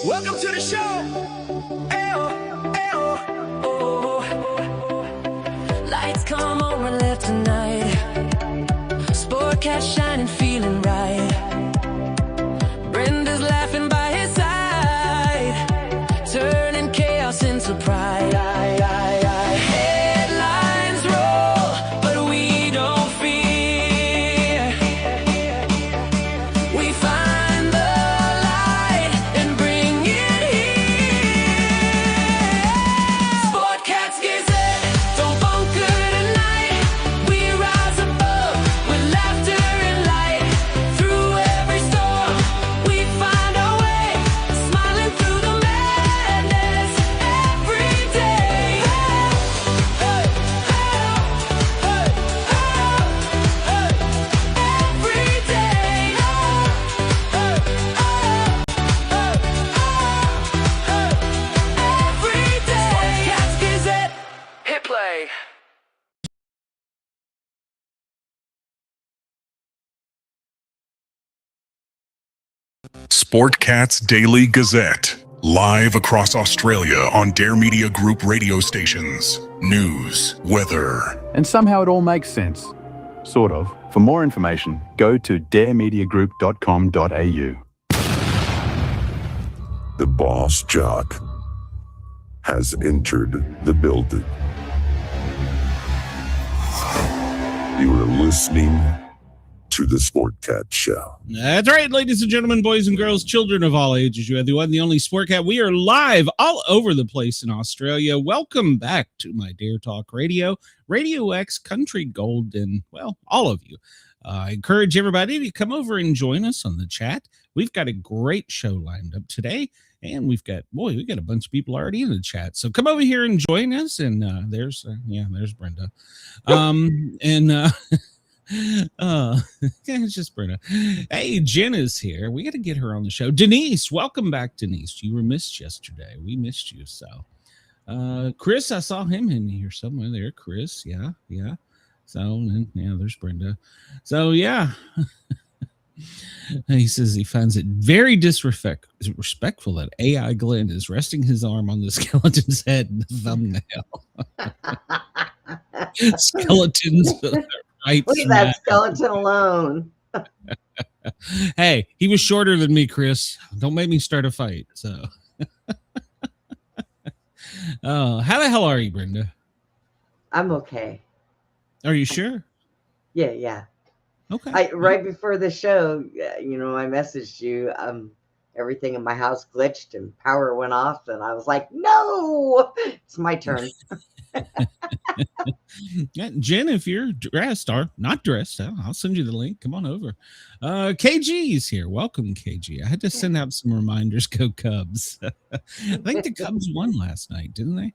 Welcome to the show. Ayo, ayo, oh. Lights come on, we're left tonight. Sportcat shining, feeling right. Brenda's laughing by his side, turning chaos into pride. Headlines roll, but we don't fear. We find the light and bring it here. Sportcat's Gazette, don't bunker tonight. We rise above with laughter and light. Through every storm, we find our way, smiling through the madness every day. Hey, hey, hey, hey, every day. Every day. Sportcat's Gazette, hit play. Sportcat's Daily Gazette. Live across Australia on Dare Media Group radio stations. News, weather. And somehow it all makes sense. Sort of. For more information, go to daremediagroup.com.au. The boss jock has entered the building. You are listening to the Sportcat Show. That's right, ladies and gentlemen, boys and girls, children of all ages. You have the one and the only Sportcat. We are live all over the place in Australia. Welcome back to my Dare Talk Radio, Radio X, Country Gold, and, well, all of you. I encourage everybody to come over and join us on the chat. We've got a great show lined up today, and we got a bunch of people already in the chat. So come over here and join us. And there's Brenda. It's just Brenda. Hey, Jen is here. We got to get her on the show. Denise, welcome back, Denise. You were missed yesterday. We missed you. So, Chris, I saw him in here somewhere there. Chris, yeah. So, yeah, there's Brenda. So, yeah. He says he finds it very disrespectful that AI Glenn is resting his arm on the skeleton's head in the thumbnail. Skeletons. Right, leave that skeleton alone. Hey, he was shorter than me, Chris. Don't make me start a fight. So, how the hell are you, Brenda? I'm okay. Are you sure? Yeah. Okay. Right before the show, I messaged you. Everything in my house glitched and power went off, and I was like, "No, it's my turn." Yeah, Jen, if you're dressed or not dressed, I'll send you the link. Come on over. KG's here. Welcome, KG. I had to send out some reminders. Go Cubs. I think the Cubs won last night, didn't they?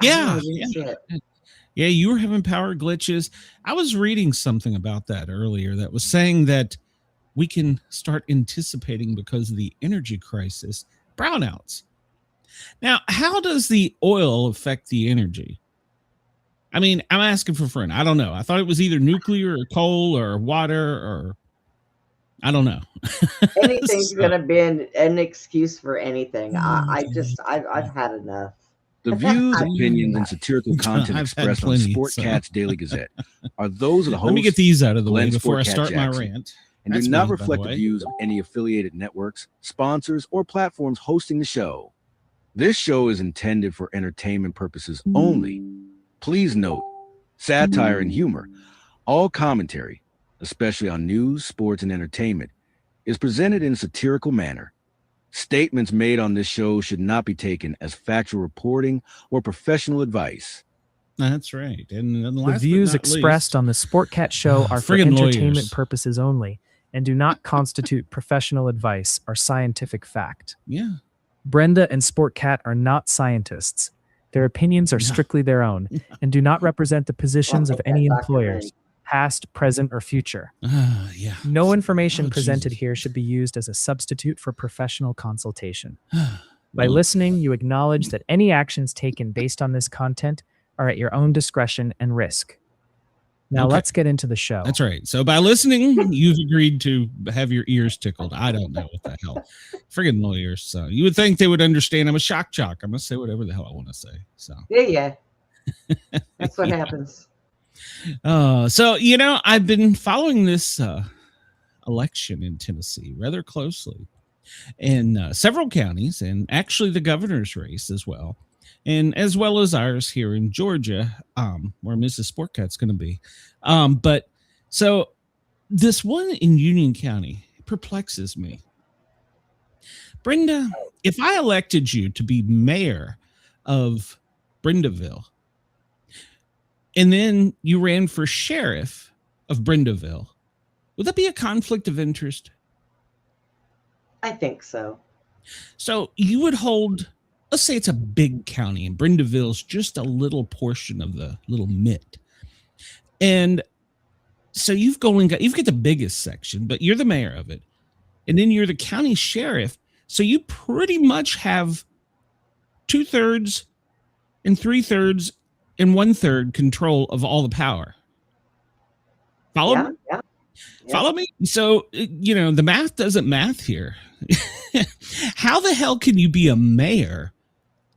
Yeah, you were having power glitches. I was reading something about that earlier that was saying that we can start anticipating, because of the energy crisis, brownouts. Now, how does the oil affect the energy? I mean, I'm asking for a friend. I don't know. I thought it was either nuclear or coal or water, or I don't know. Anything's going to be an excuse for anything. I've had enough. The views, opinions, and satirical content expressed on Sportcat's Daily Gazette are those of the host. Let me get these out of the way before I Sportcat start Jackson, my rant. And do not reflect the views of any affiliated networks, sponsors, or platforms hosting the show. This show is intended for entertainment purposes only. Please note, satire and humor, all commentary, especially on news, sports, and entertainment, is presented in a satirical manner. Statements made on this show should not be taken as factual reporting or professional advice. That's right. And the views expressed on the Sportcat show are for entertainment purposes only and do not constitute professional advice or scientific fact. Yeah. Brenda and Sportcat are not scientists. Their opinions are strictly their own and do not represent the positions of any employers, past, present, or future. No information presented here should be used as a substitute for professional consultation. By listening, you acknowledge that any actions taken based on this content are at your own discretion and risk. Now Okay. let's get into the show. That's right. So by listening, you've agreed to have your ears tickled. I don't know what the hell. Friggin' lawyers. So you would think they would understand. I'm a shock jock. I'm going to say whatever the hell I want to say. So Yeah. That's what happens. So, you know, I've been following this election in Tennessee rather closely in several counties, and actually the governor's race as well. And as well as ours here in Georgia, where Mrs. Sportcat's going to be. But so this one in Union County perplexes me. Brenda, if I elected you to be mayor of Brendaville, and then you ran for sheriff of Brendaville, would that be a conflict of interest? I think so. So you would hold, let's say it's a big county and Brendaville's just a little portion of the little mitt. And so you've got the biggest section, but you're the mayor of it. And then you're the county sheriff. So you pretty much have 2/3 and 3/3 and 1/3 control of all the power. Follow me? Yeah. Follow me? So, you know, the math doesn't math here. How the hell can you be a mayor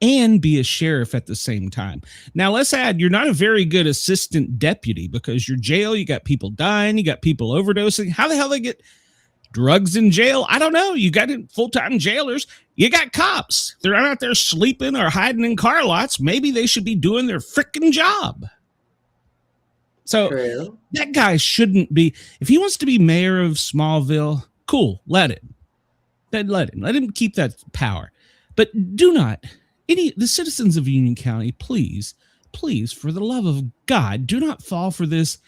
and be a sheriff at the same time? Now, let's add, you're not a very good assistant deputy because your jail, you got people dying, you got people overdosing. How the hell they get drugs in jail? I don't know. You got full-time jailers. You got cops. They're not out there sleeping or hiding in car lots. Maybe they should be doing their freaking job. So True. that guy shouldn't be. If he wants to be mayor of Smallville, cool, let him. Then let him keep that power. But do not, the citizens of Union County, please, for the love of God, do not fall for this.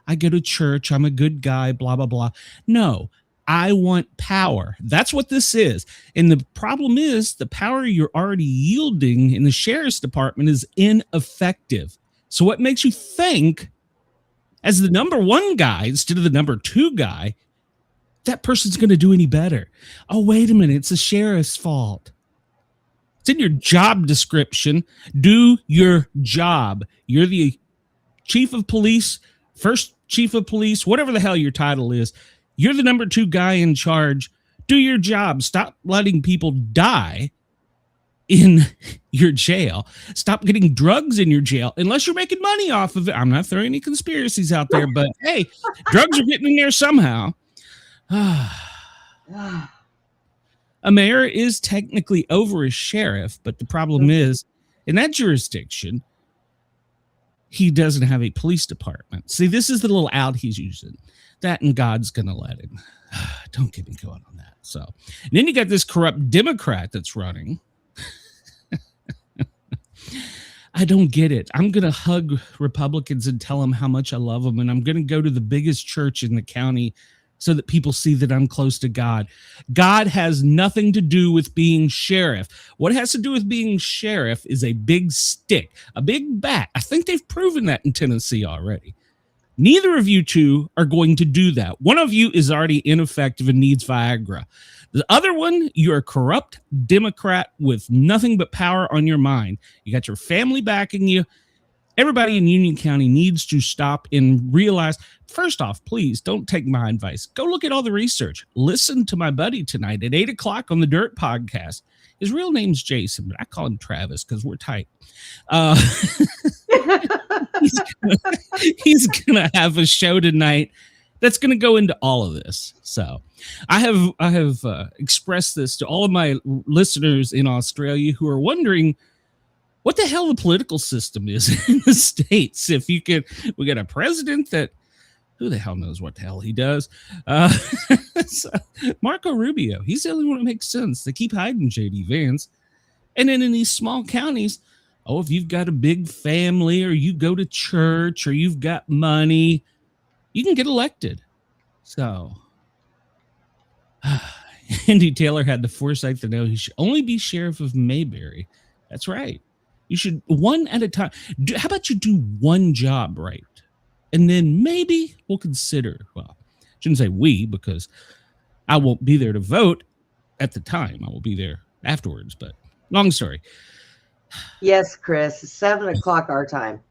I go to church, I'm a good guy, blah, blah, blah. No, I want power. That's what this is. And the problem is the power you're already yielding in the sheriff's department is ineffective. So what makes you think, as the number one guy instead of the number two guy, that person's going to do any better? Oh, wait a minute. It's the sheriff's fault. It's in your job description. Do your job. You're the chief of police, first chief of police, whatever the hell your title is. You're the number two guy in charge. Do your job. Stop letting people die in your jail. Stop getting drugs in your jail, unless you're making money off of it. I'm not throwing any conspiracies out there, but hey, drugs are getting in there somehow. A mayor is technically over a sheriff, but the problem is, in that jurisdiction, he doesn't have a police department. See, this is the little out he's using. That and God's going to let him. Don't get me going on that. So, and then you got this corrupt Democrat that's running. I don't get it. I'm going to hug Republicans and tell them how much I love them. And I'm going to go to the biggest church in the county so that people see that I'm close to God. God has nothing to do with being sheriff. What has to do with being sheriff is a big stick, a big bat. I think they've proven that in Tennessee already. Neither of you two are going to do that. One of you is already ineffective and needs Viagra. The other one, you're a corrupt Democrat with nothing but power on your mind. You got your family backing you. Everybody in Union County needs to stop and realize, first off, please don't take my advice. Go look at all the research. Listen to my buddy tonight at 8 o'clock on the Dirt podcast. His real name's Jason, but I call him Travis because we're tight. He's gonna have a show tonight that's going to go into all of this. So I have expressed this to all of my listeners in Australia who are wondering what the hell the political system is in the States. If you could, we got a president that, who the hell knows what the hell he does? So Marco Rubio, he's the only one that makes sense. They keep hiding J.D. Vance. And then in these small counties, oh, if you've got a big family or you go to church or you've got money, you can get elected. So Andy Taylor had the foresight to know he should only be sheriff of Mayberry. That's right. You should one at a time. How about you do one job right? And then maybe we'll consider, well, I shouldn't say we, because I won't be there to vote at the time. I will be there afterwards, but long story. Yes, Chris, 7 o'clock our time.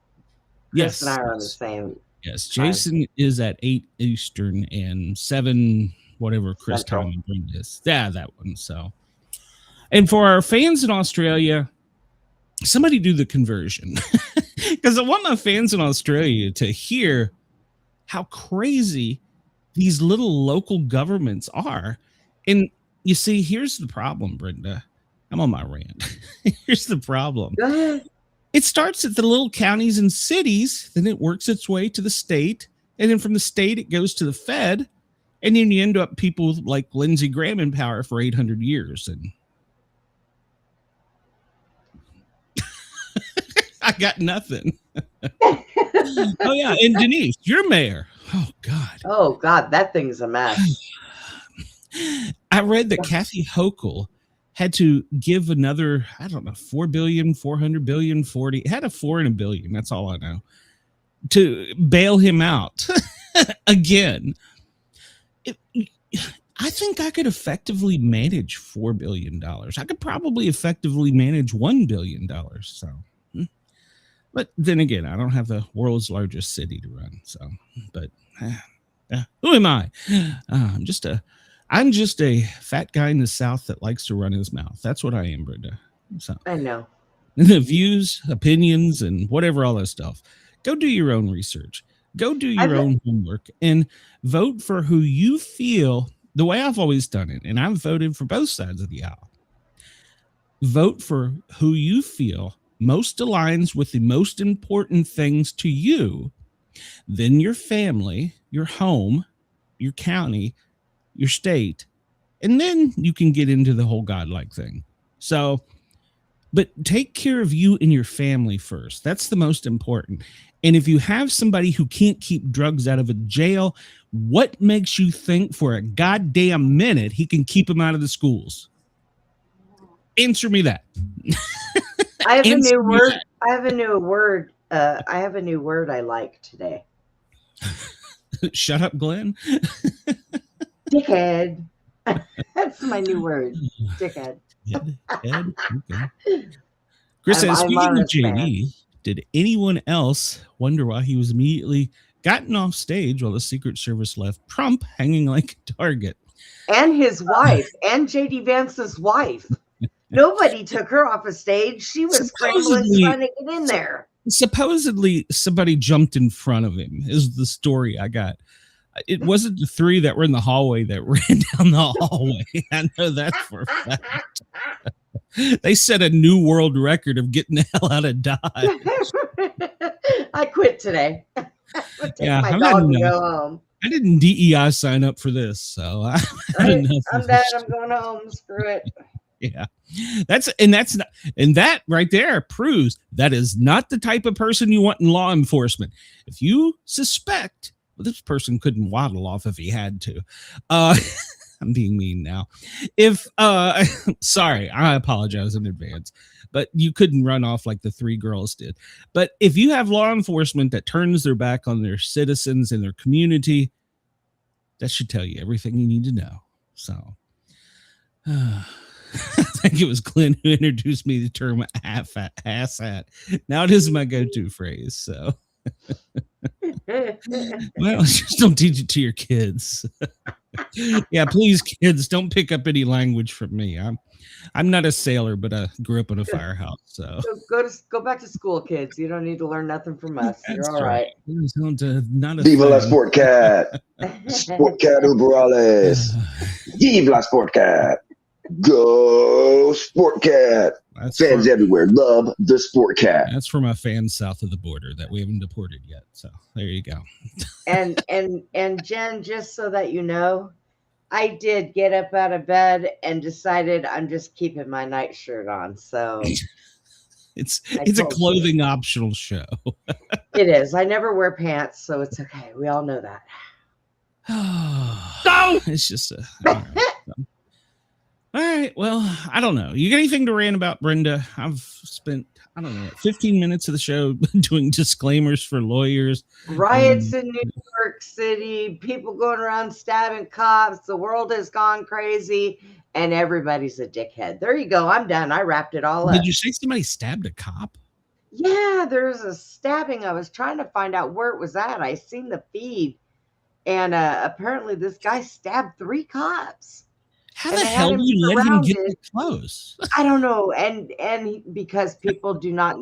Chris Yes. and I are on the same Yes, Jason is at 8 Eastern and 7 whatever Chris time is. Yeah, that one. So, and for our fans in Australia, somebody do the conversion because I want my fans in Australia to hear how crazy these little local governments are. And you see, here's the problem, Brenda. I'm on my rant. Here's the problem. Go ahead. It starts at the little counties and cities, then it works its way to the state, and then from the state it goes to the Fed, and then you end up people like Lindsey Graham in power for 800 years. And I got nothing. Oh yeah, and Denise, you're mayor. Oh God. Oh God, that thing's a mess. I read that Kathy Hochul had to give another, I don't know, 4 billion, 400 billion, 40. It had a 4 and a billion. That's all I know, to bail him out again. I think I could effectively manage $4 billion. I could probably effectively manage $1 billion. So, but then again, I don't have the world's largest city to run. So, but who am I? I'm just a fat guy in the South that likes to run his mouth. That's what I am, Brenda. So I know. The views, opinions, and whatever, all that stuff. Go do your own research. Go do your own homework and vote for who you feel, the way I've always done it. And I've voted for both sides of the aisle. Vote for who you feel most aligns with the most important things to you, then your family, your home, your county, your state, and then you can get into the whole godlike thing. So, but take care of you and your family first. That's the most important. And if you have somebody who can't keep drugs out of a jail, what makes you think for a goddamn minute he can keep them out of the schools? Answer me that. I have a new word. I have a new word. I have a new word I like today. Shut up, Glenn. Dickhead. That's my new word. Dickhead. Ed? Okay. Chris says, speaking of JD, did anyone else wonder why he was immediately gotten off stage while the Secret Service left Trump hanging like a target? And his wife, and JD Vance's wife. Nobody took her off a stage. She was scrambling trying to get in there. Supposedly, somebody jumped in front of him, is the story I got. It wasn't the 3 that were in the hallway that ran down the hallway. I know that for a fact. They set a new world record of getting the hell out of Dodge. I quit today. Yeah, my dog and go home. I didn't DEI sign up for this, so I'm done. I'm going home. Screw it. Yeah, that right there proves that is not the type of person you want in law enforcement. If you suspect, well, this person couldn't waddle off if he had to. I'm being mean now. Sorry, I apologize in advance, but you couldn't run off like the 3 girls did. But if you have law enforcement that turns their back on their citizens and their community, that should tell you everything you need to know. So, I think it was Glenn who introduced me to the term asshat. Now it is my go-to phrase. So, well, just don't teach it to your kids. Yeah, please, kids, don't pick up any language from me. I'm not a sailor, but I grew up in a firehouse. So go back to school, kids. You don't need to learn nothing from us. You're all right. Viva la Sportcat. Sportcat Uberales. Viva la Sportcat. Go Sportcat. Fans everywhere love the Sportcat. That's for my fans south of the border that we haven't deported yet. So there you go. and Jen, just so that you know, I did get up out of bed and decided I'm just keeping my nightshirt on. So it's a clothing optional show. It is. I never wear pants, so it's okay. We all know that. No, it's just all right. Well, I don't know. You got anything to rant about, Brenda? I've spent, 15 minutes of the show doing disclaimers for lawyers. Riots in New York City, people going around stabbing cops. The world has gone crazy, and everybody's a dickhead. There you go. I'm done. I wrapped it all up. Did you say somebody stabbed a cop? Yeah, there's a stabbing. I was trying to find out where it was at. I seen the feed, and apparently this guy stabbed 3 cops, How and the they had hell do him you let him get surrounded. that close? I don't know, because people do not.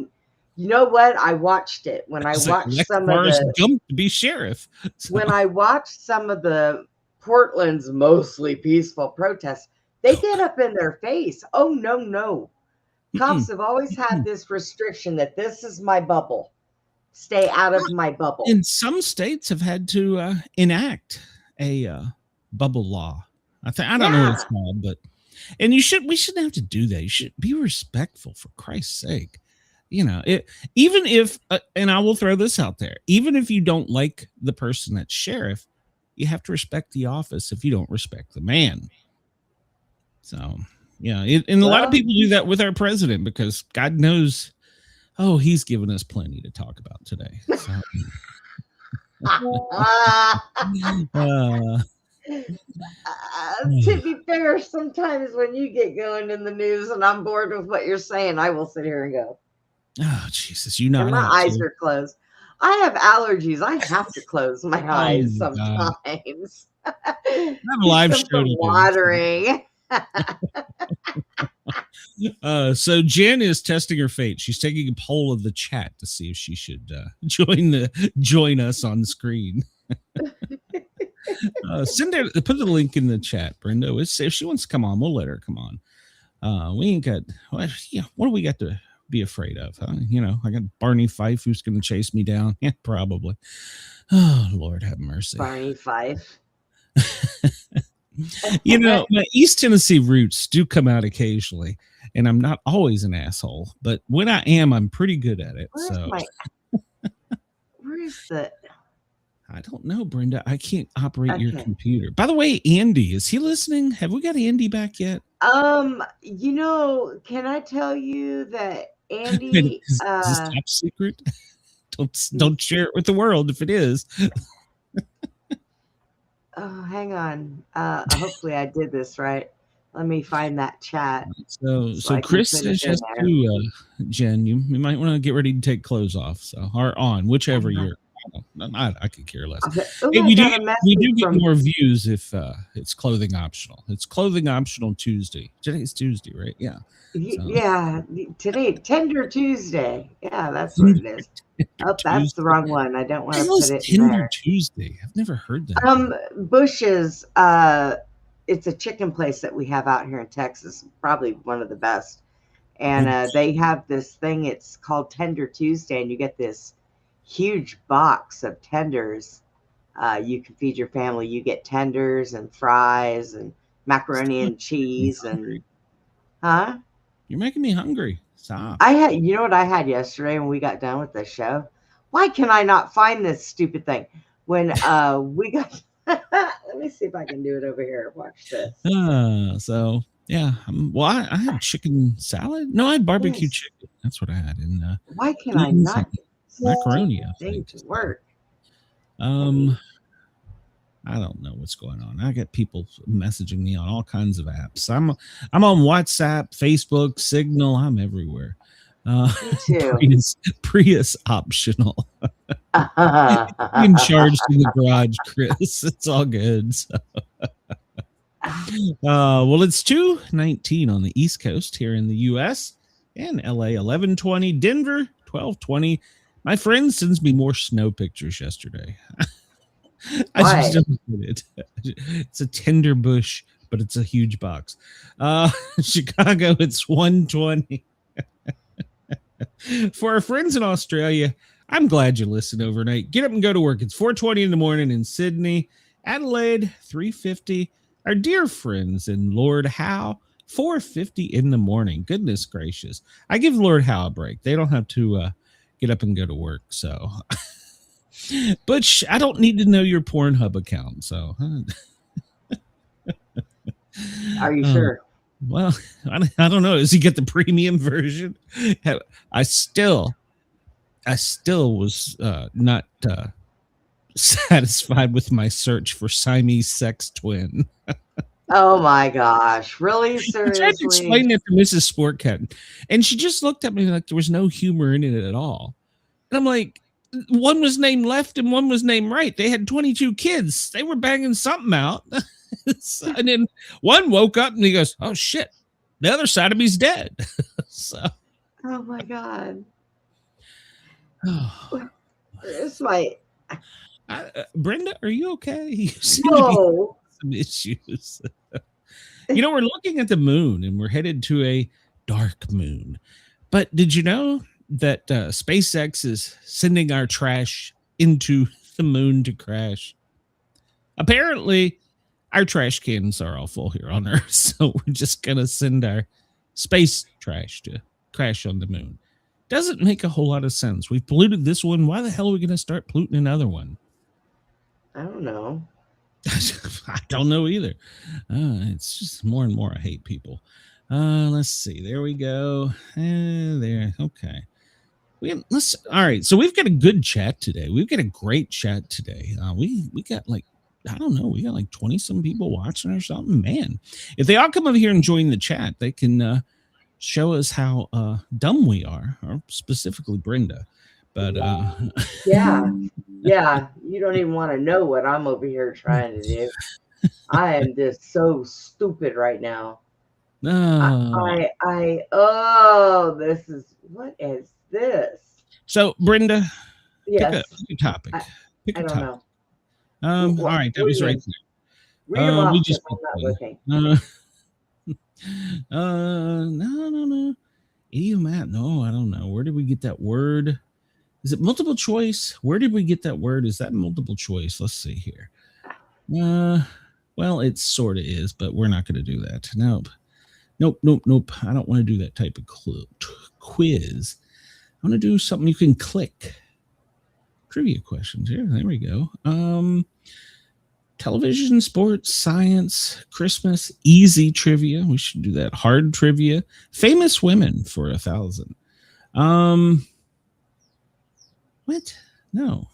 You know what? I watched it when I It's like watched Lex some of Forrest the Gump to be sheriff. So, when I watched some of the Portland's mostly peaceful protests. They get up in their face. Oh no, no. Cops have always had this restriction that this is my bubble. Stay out of my bubble. in some states have had to enact a bubble law. I don't know what it's called, but we shouldn't have to do that. You should be respectful, for Christ's sake. You know, even if and I will throw this out there, even if you don't like the person that's sheriff, you have to respect the office if you don't respect the man. So yeah, and a lot of people do that with our president because God knows, he's given us plenty to talk about today. So. To be fair, sometimes when you get going in the news and I'm bored with what you're saying, I will sit here and go, oh Jesus, you know, and my eyes are closed. I have allergies. I have to close my eyes sometimes. I have a live show to watering. So Jen is testing her fate. She's taking a poll of the chat to see if she should join us on screen. Put the link in the chat, Brenda. If she wants to come on, we'll let her come on. We ain't got what do we got to be afraid of? Huh? You know, I got Barney Fife who's going to chase me down. Yeah, probably. Oh Lord, have mercy. Barney Fife. You know, my East Tennessee roots do come out occasionally, and I'm not always an asshole, but when I am, I'm pretty good at it. Where is the? I don't know, Brenda. I can't operate your computer. By the way, Andy, is he listening? Have we got Andy back yet? You know, can I tell you that Andy is this top secret? Don't share it with the world if it is. Oh, hang on. Hopefully I did this right. Let me find that chat. So Chris says yes too, Jen. You might want to get ready to take clothes off. So or on, whichever you're. I could care less. Okay. Hey, we do get more views if it's clothing optional. It's clothing optional Tuesday. Today's Tuesday, right? Yeah. So. Yeah. Today, Tender Tuesday. Yeah, that's what it is. Oh, that's the wrong one. I don't want to put it in there. Tuesday. I've never heard that. Bush's. It's a chicken place that we have out here in Texas. Probably one of the best. And they have this thing. It's called Tender Tuesday, and you get this huge box of tenders. You can feed your family. You get tenders and fries and macaroni and cheese and You're making me hungry. Stop. You know what I had yesterday when we got done with the show? Why can I not find this stupid thing? When we got let me see if I can do it over here. Watch this. So yeah. I had chicken salad. No, I had barbecue chicken. That's what I had. And why can I not macaroni? I think to work. I don't know what's going on. I get people messaging me on all kinds of apps. I'm on WhatsApp, Facebook, Signal. I'm everywhere. Prius optional. I'm charged in the garage, Chris. It's all good. So. Well, it's 2:19 on the East Coast here in the U.S. and LA 11:20, Denver 12:20. My friend sends me more snow pictures yesterday. I just don't get it. It's a tender bush, but it's a huge box. Chicago, it's 1:20. For our friends in Australia, I'm glad you listen overnight. Get up and go to work. It's 4:20 in the morning in Sydney. Adelaide, 3:50. Our dear friends in Lord Howe, 4:50 in the morning. Goodness gracious. I give Lord Howe a break. They don't have to get up and go to work, so... But I don't need to know your Pornhub account. So, are you sure? Well, I don't know. Does he get the premium version? I still was not satisfied with my search for Siamese sex twin. Oh my gosh. Really? I tried to explain Seriously? it to Mrs. Sportcat, and she just looked at me like there was no humor in it at all. And I'm like, one was named left and one was named right. They had 22 kids. They were banging something out. And then one woke up and he goes, oh shit, the other side of me's dead. So, Oh my God. oh. It's my Brenda, are you okay? You seem to be no. some issues. We're looking at the moon and we're headed to a dark moon. But did you know that SpaceX is sending our trash into the moon to crash? Apparently, our trash cans are all full here on Earth, so we're just going to send our space trash to crash on the moon. Doesn't make a whole lot of sense. We've polluted this one. Why the hell are we going to start polluting another one? I don't know. I don't know either. It's just more and more I hate people. Let's see. There we go. There. Okay. All right. So we've got a good chat today. We've got a great chat today. We got like, I don't know, we got like 20 some people watching or something. Man, if they all come over here and join the chat, they can show us how dumb we are, or specifically Brenda. But yeah, you don't even want to know what I'm over here trying to do. I am just so stupid right now. what is this? So Brenda, yes, pick a topic. I don't know. All right, that was right there. Read them off we just I'm not looking. No. Idiomat. No, I don't know. Where did we get that word? Is it multiple choice? Where did we get that word? Is that multiple choice? Let's see here. Well, it sort of is, but we're not going to do that. Nope. I don't want to do that type of quiz. I want to do something you can click. Trivia questions here. There we go. Television, sports, science, Christmas, easy trivia. We should do that. Hard trivia. Famous women for 1,000. What? No.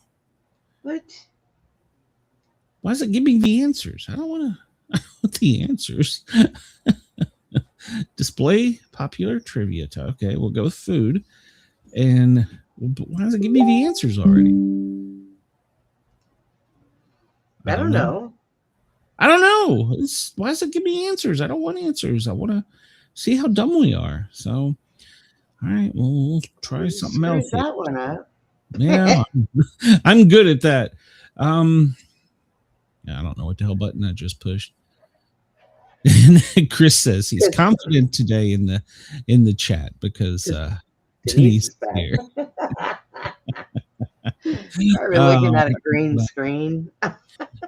What? Why does it give me the answers? I don't want the answers. Display popular trivia. Okay, we'll go with food. And why does it give me the answers already? I don't know. I don't know. Why does it give me answers? I don't want answers. I want to see how dumb we are. So, all right, we'll try something else. That one up. Yeah, I'm good at that. I don't know what the hell button I just pushed. Chris says he's confident today in the chat because Denise is here. Are we looking at a green screen?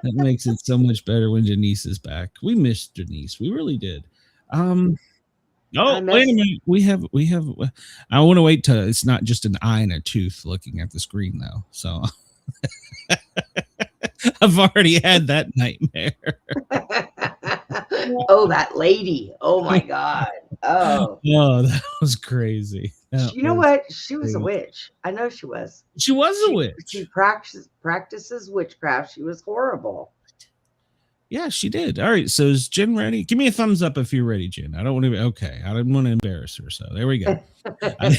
That makes it so much better when Denise is back. We missed Denise. We really did. Oh, wait a minute. We have. I want to wait till it's not just an eye and a tooth looking at the screen, though. So I've already had that nightmare. Oh, that lady. Oh my God. Oh, that was crazy. You know what? She was a witch. I know she was. She was a witch. She practices witchcraft. She was horrible. Yeah, she did. All right. So is Jen ready? Give me a thumbs up if you're ready, Jen. I don't want to. Okay. I didn't want to embarrass her. So there we go. I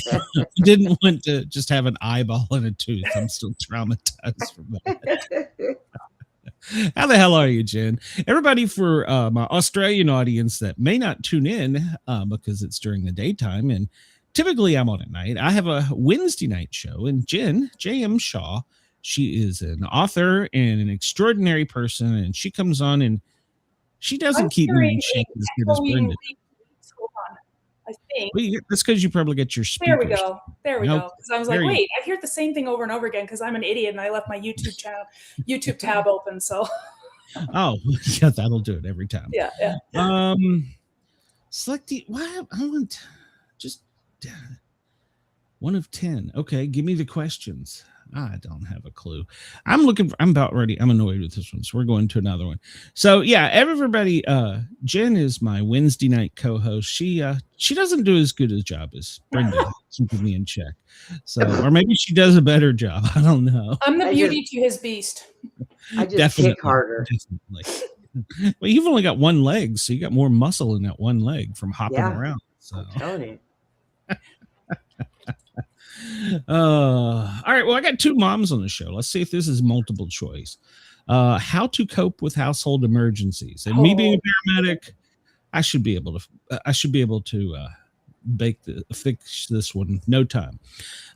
didn't want to just have an eyeball and a tooth. I'm still traumatized from that. How the hell are you, Jen? Everybody, for my Australian audience that may not tune in because it's during the daytime, and typically I'm on at night. I have a Wednesday night show, and Jen, J.M. Shaw, she is an author and an extraordinary person, and she comes on and she doesn't keep me in shape as good as Brenda. Hold on. I think. Well, that's because you probably get your speakers. There we go. There we go. Because I was like, wait, I hear the same thing over and over again because I'm an idiot and I left my YouTube tab open. So. Oh, yeah, that'll do it every time. Yeah. Select the. Why? I want just 1 of 10. Okay, give me the questions. I don't have a clue. I'm about ready. I'm annoyed with this one, so we're going to another one. So yeah, everybody. Jen is my Wednesday night co-host. She doesn't do as good a job as Brenda keeping me in check. So, or maybe she does a better job. I don't know. I'm the beauty to his beast. I just kick harder. Well, you've only got one leg, so you got more muscle in that one leg from hopping around. So. I'm telling you. All right. Well, I got two moms on the show. Let's see if this is multiple choice. How to cope with household emergencies. And me being a paramedic, I should be able to fix this one. No time.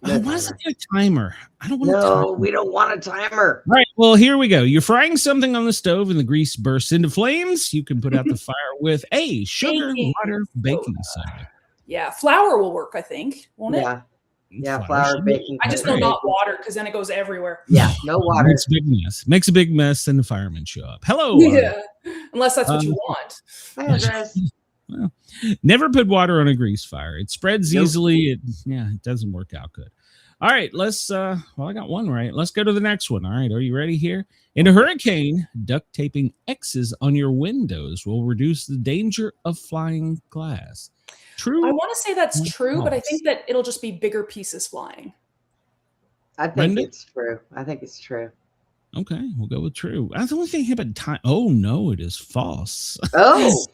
Why does it get a timer? I don't want a timer. We don't want a timer. All right. Well, here we go. You're frying something on the stove and the grease bursts into flames. You can put out the fire with sugar, water, baking soda. Yeah, flour will work, I think, won't it? Yeah, flour, baking. I just know not water because then it goes everywhere. Yeah, no water. Makes a big mess, and the firemen show up. Hello. Yeah, unless that's what you want. Hi, guys. Well, never put water on a grease fire. It spreads easily. It doesn't work out good. All right, let's I got one right. Let's go to the next one. All right, are you ready here? In a hurricane, duct taping X's on your windows will reduce the danger of flying glass. True. I want to say that's true, but I think that it'll just be bigger pieces flying. I think it's true. Okay, we'll go with true. That's the only thing about time. Oh, no, it is false. Oh.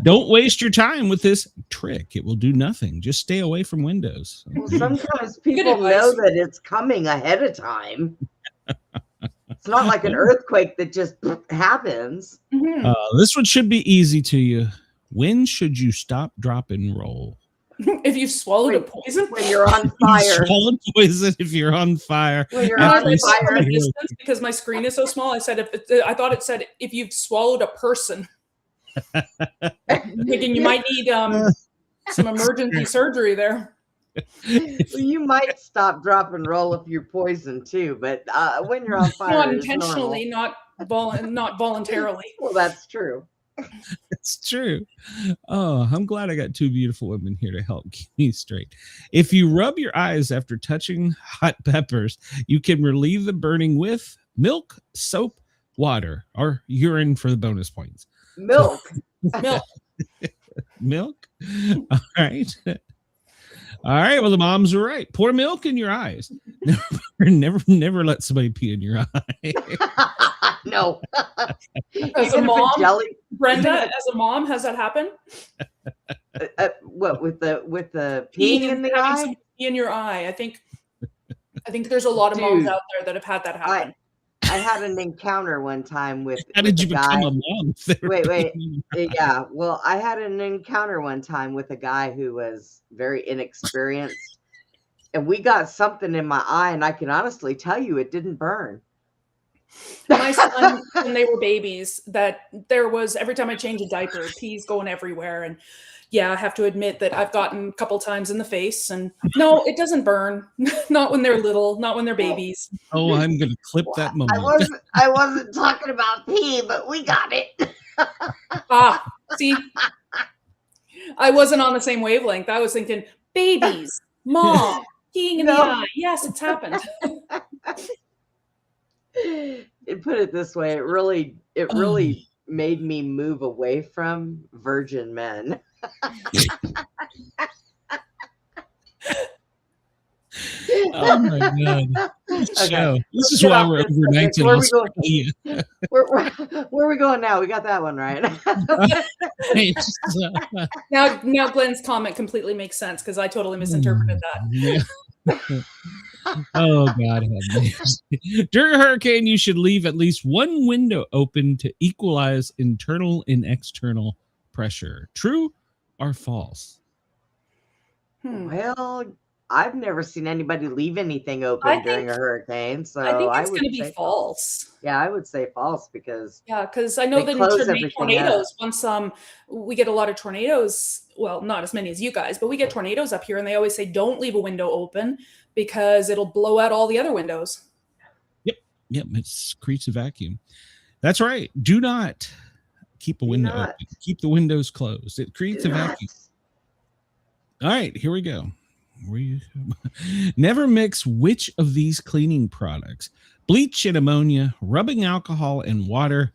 Don't waste your time with this trick. It will do nothing. Just stay away from windows. Well, sometimes people know that it's coming ahead of time. It's not like an earthquake that just happens. This one should be easy to you. When should you stop, drop, and roll? If you've swallowed a poison? When you're on fire. Swallowed poison if you're on fire. When you're on fire. Because my screen is so small, I said I thought it said if you've swallowed a person. Thinking you might need some emergency surgery there. Well, you might stop, drop, and roll if you're poisoned too, but when you're on fire, not intentionally, not voluntarily. Well, that's true. It's true. Oh, I'm glad I got two beautiful women here to help keep me straight. If you rub your eyes after touching hot peppers, you can relieve the burning with milk, soap, water, or urine for the bonus points. Milk. Milk. All right. All right. Well, the moms are right. Pour milk in your eyes. Never let somebody pee in your eye. No. As a mom, Brenda, as a mom, has that happened? What with the peeing in the eye? Pee in your eye. I think there's a lot of moms out there that have had that happen. I had an encounter one time with. How did you become a mom? Wait. Yeah. Well, I had an encounter one time with a guy who was very inexperienced, and we got something in my eye, and I can honestly tell you it didn't burn. My son, when they were babies, that there was every time I change a diaper, pee's going everywhere. And yeah, I have to admit that I've gotten a couple times in the face, and no, it doesn't burn. Not when they're little, not when they're babies. Oh, I'm going to clip that moment. I wasn't talking about pee, but we got it. See, I wasn't on the same wavelength. I was thinking, babies, mom, peeing in the eye. Yes, it's happened. Put it this way, it really made me move away from virgin men. Oh my god! Okay. This is why we're overnight in Australia. Where are we going now? We got that one right. Now Glenn's comment completely makes sense because I totally misinterpreted that. Yeah. Oh God! During a hurricane, you should leave at least one window open to equalize internal and external pressure. True or false? Well, I've never seen anybody leave anything open during a hurricane, so I think it's going to be false. Yeah, I would say false because I know that in tornadoes, once we get a lot of tornadoes. Well, not as many as you guys, but we get tornadoes up here, and they always say don't leave a window open because it'll blow out all the other windows. Yep, it creates a vacuum. That's right. Do not keep a window open. Keep the windows closed. It creates a vacuum. All right, here we go. Never mix which of these cleaning products? Bleach and ammonia, rubbing alcohol and water,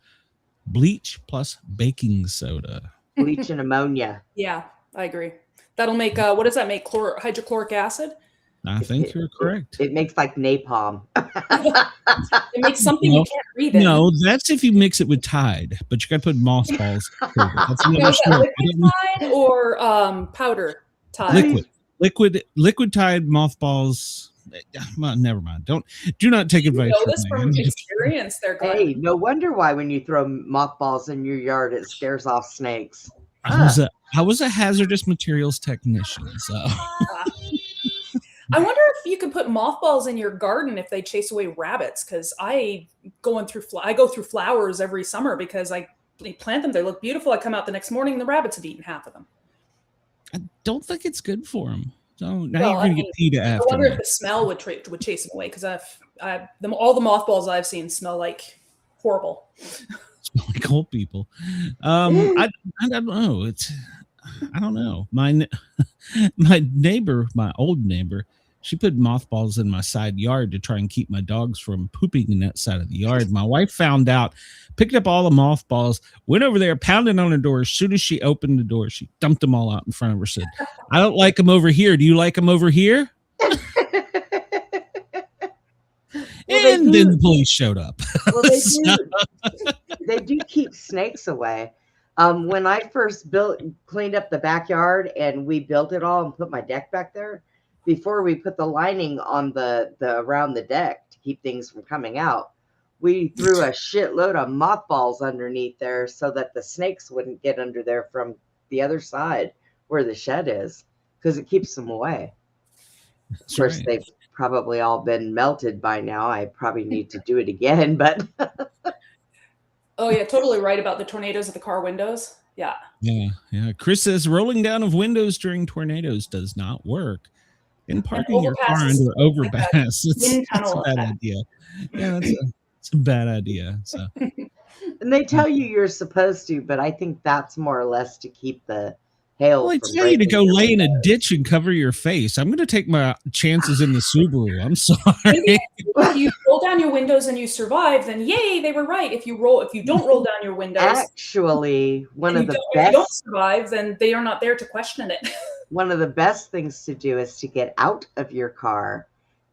bleach plus baking soda. Bleach and ammonia. Yeah, I agree. That'll make what does that make? Hydrochloric acid? I think you're correct. It makes like napalm. It makes something you can't breathe in. No, that's if you mix it with Tide, but you got to put mothballs. That's Is that liquid Tide or powder Tide? Liquid Tide mothballs. Well, never mind. Do not take advice. You know this from experience there, Glenn. Hey, no wonder why when you throw mothballs in your yard, it scares off snakes. I was a hazardous materials technician, so. I wonder if you could put mothballs in your garden if they chase away rabbits, because I go through flowers every summer because I plant them. They look beautiful. I come out the next morning and the rabbits have eaten half of them. I don't think it's good for them. So now you're going to get PETA after. I wonder if the smell would chase them away, because all the mothballs I've seen smell like horrible. Smell like old people. I don't know. I don't know. My neighbor, my old neighbor, she put mothballs in my side yard to try and keep my dogs from pooping in that side of the yard. My wife found out, picked up all the mothballs, went over there, pounded on the door. As soon as she opened the door, she dumped them all out in front of her, said, "I don't like them over here. Do you like them over here?" And then the police showed up. Well, they do keep snakes away. When I first cleaned up the backyard and we built it all and put my deck back there, before we put the lining on the around the deck to keep things from coming out, we threw a shitload of mothballs underneath there so that the snakes wouldn't get under there from the other side where the shed is, because it keeps them away. Of course, they've probably all been melted by now. I probably need to do it again, but oh yeah, totally right about the tornadoes at the car windows. Yeah. Chris says rolling down of windows during tornadoes does not work. And parking your car under overpass, that's a bad idea. Yeah, it's a bad idea. So, and they tell you're supposed to, but I think that's more or less to keep the hail. Well, I tell you to go lay in a ditch and cover your face. I'm going to take my chances in the Subaru. I'm sorry. If you roll down your windows and you survive, then yay, they were right. If you don't roll down your windows, actually, if you don't survive, then they are not there to question it. One of the best things to do is to get out of your car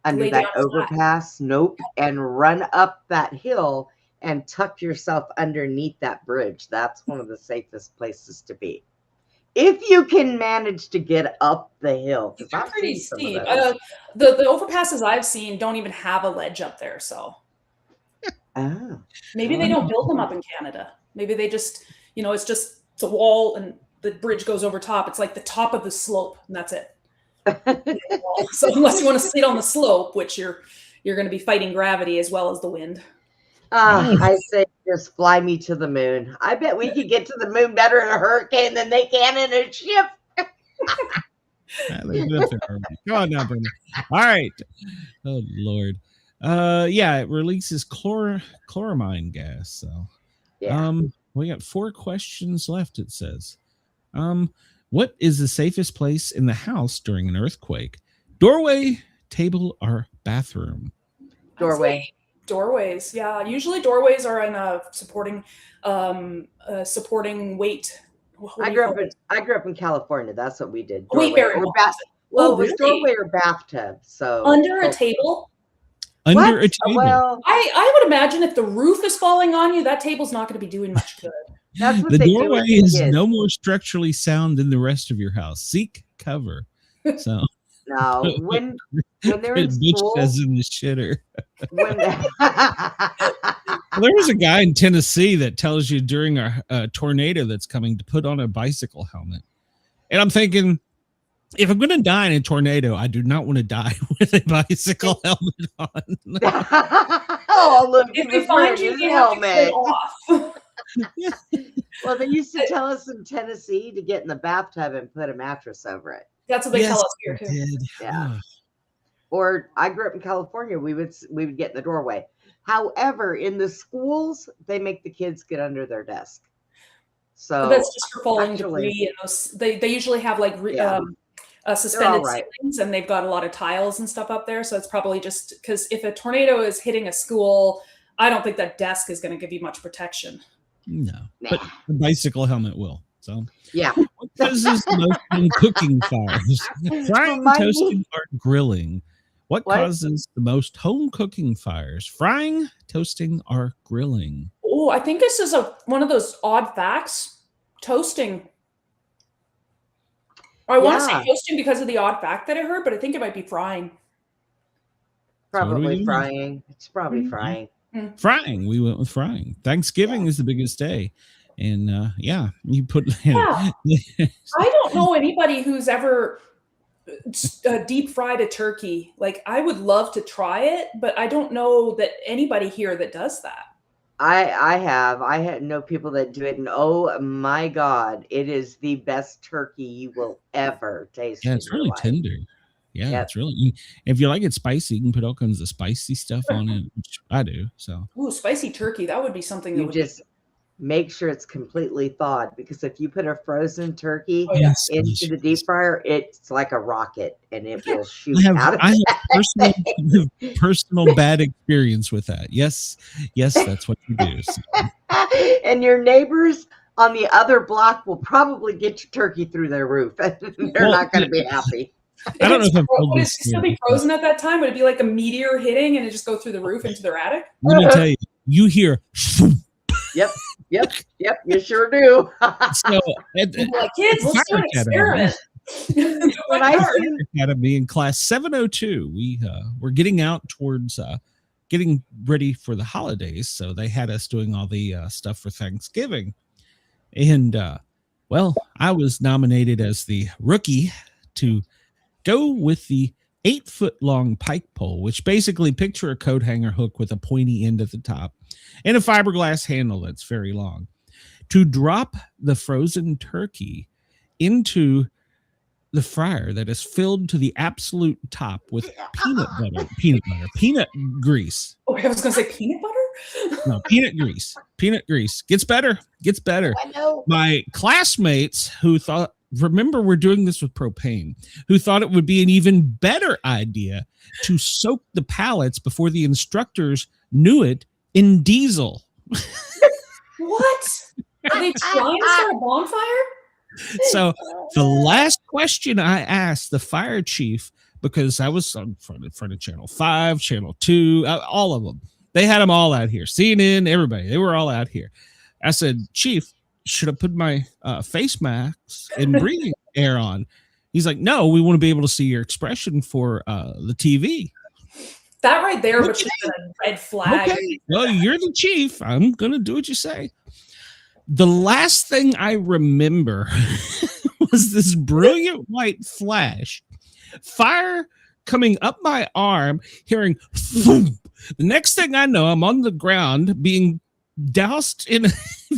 under that overpass, and run up that hill and tuck yourself underneath that bridge. That's one of the safest places to be, if you can manage to get up the hill. It's pretty steep. The overpasses I've seen don't even have a ledge up there, so maybe they don't build them up in Canada. Maybe they just, it's just a wall and the bridge goes over top. It's like the top of the slope, and that's it. So unless you want to sit on the slope, which you're going to be fighting gravity as well as the wind. I say just fly me to the moon. I bet we could get to the moon better in a hurricane than they can in a ship. Come on now, Brenda. All right. Oh Lord. It releases chloramine gas. So we got 4 questions left, it says. What is the safest place in the house during an earthquake? Doorway, table, or bathroom? Doorway. Doorways, yeah. Usually doorways are in a supporting weight. I grew up in California. That's what we did. Weight bearing. Well, it was doorway or bathtub. So under a table. Under a table. Well, I would imagine if the roof is falling on you, that table's not going to be doing much good. That's what the doorway is no more structurally sound than the rest of your house. Seek cover. So no, when they're in school, as in the shitter. There was a guy in Tennessee that tells you during a tornado that's coming to put on a bicycle helmet, and I'm thinking, if I'm going to die in a tornado, I do not want to die with a bicycle helmet on. Oh, look! If they find you, you have to get it off. Well, they used to tell us in Tennessee to get in the bathtub and put a mattress over it. That's what they tell us here too. Yeah. Or I grew up in California. We would get in the doorway. However, in the schools, they make the kids get under their desk. So that's just for falling debris. And those, they usually have like suspended ceilings, and they've got a lot of tiles and stuff up there. So it's probably just because if a tornado is hitting a school, I don't think that desk is going to give you much protection. No, but the bicycle helmet will. So yeah. what causes the most home cooking fires? Frying, toasting, or grilling? What causes the most home cooking fires? Frying, toasting, or grilling? Oh, I think this is one of those odd facts. Toasting. I want to say toasting because of the odd fact that I heard, but I think it might be frying. Probably so frying. It's probably frying. Frying. We went with frying. Thanksgiving is the biggest day. And you put... I don't know anybody who's ever deep fried a turkey. Like, I would love to try it, but I don't know that anybody here that does that. I had know people that do it, and oh my God, it is the best turkey you will ever taste. Yeah, it's really tender. Yeah, it's really. If you like it spicy, you can put all kinds of spicy stuff on it, which I do. So, spicy turkey, that would be something that you would just make sure it's completely thawed, because if you put a frozen turkey into the deep fryer, it's like a rocket and it will shoot out of I have personal bad experience with that. Yes, that's what you do. So. And your neighbors on the other block will probably get your turkey through their roof. They're not going to be happy. I don't know if would it still be frozen at that time? Would it be like a meteor hitting and it just go through the roof into their attic? Let me tell you, you hear. Yep, you sure do. So, kids, let's do an experiment. When I Academy in class 702, we're getting out towards getting ready for the holidays, so they had us doing all the stuff for Thanksgiving, and I was nominated as the rookie to go with the 8-foot-long pike pole, which basically picture a coat hanger hook with a pointy end at the top and a fiberglass handle that's very long, to drop the frozen turkey into the fryer that is filled to the absolute top with peanut grease. Oh, I was going to say peanut butter? No, peanut grease. Gets better. I know. My classmates who thought, remember, we're doing this with propane, who thought it would be an even better idea to soak the pallets before the instructors knew it in diesel. What? Are they trying to start a bonfire? So the last question I asked the fire chief, because I was on front of Channel 5, Channel 2, all of them. They had them all out here. CNN, everybody. They were all out here. I said, Chief, should I put my face masks and breathing air on? He's like, no, we want to be able to see your expression for the TV. That right there would be a red flag. Okay. Well, you're the chief. I'm going to do what you say. The last thing I remember was this brilliant white flash, fire coming up my arm, hearing boom. The next thing I know, I'm on the ground being doused in a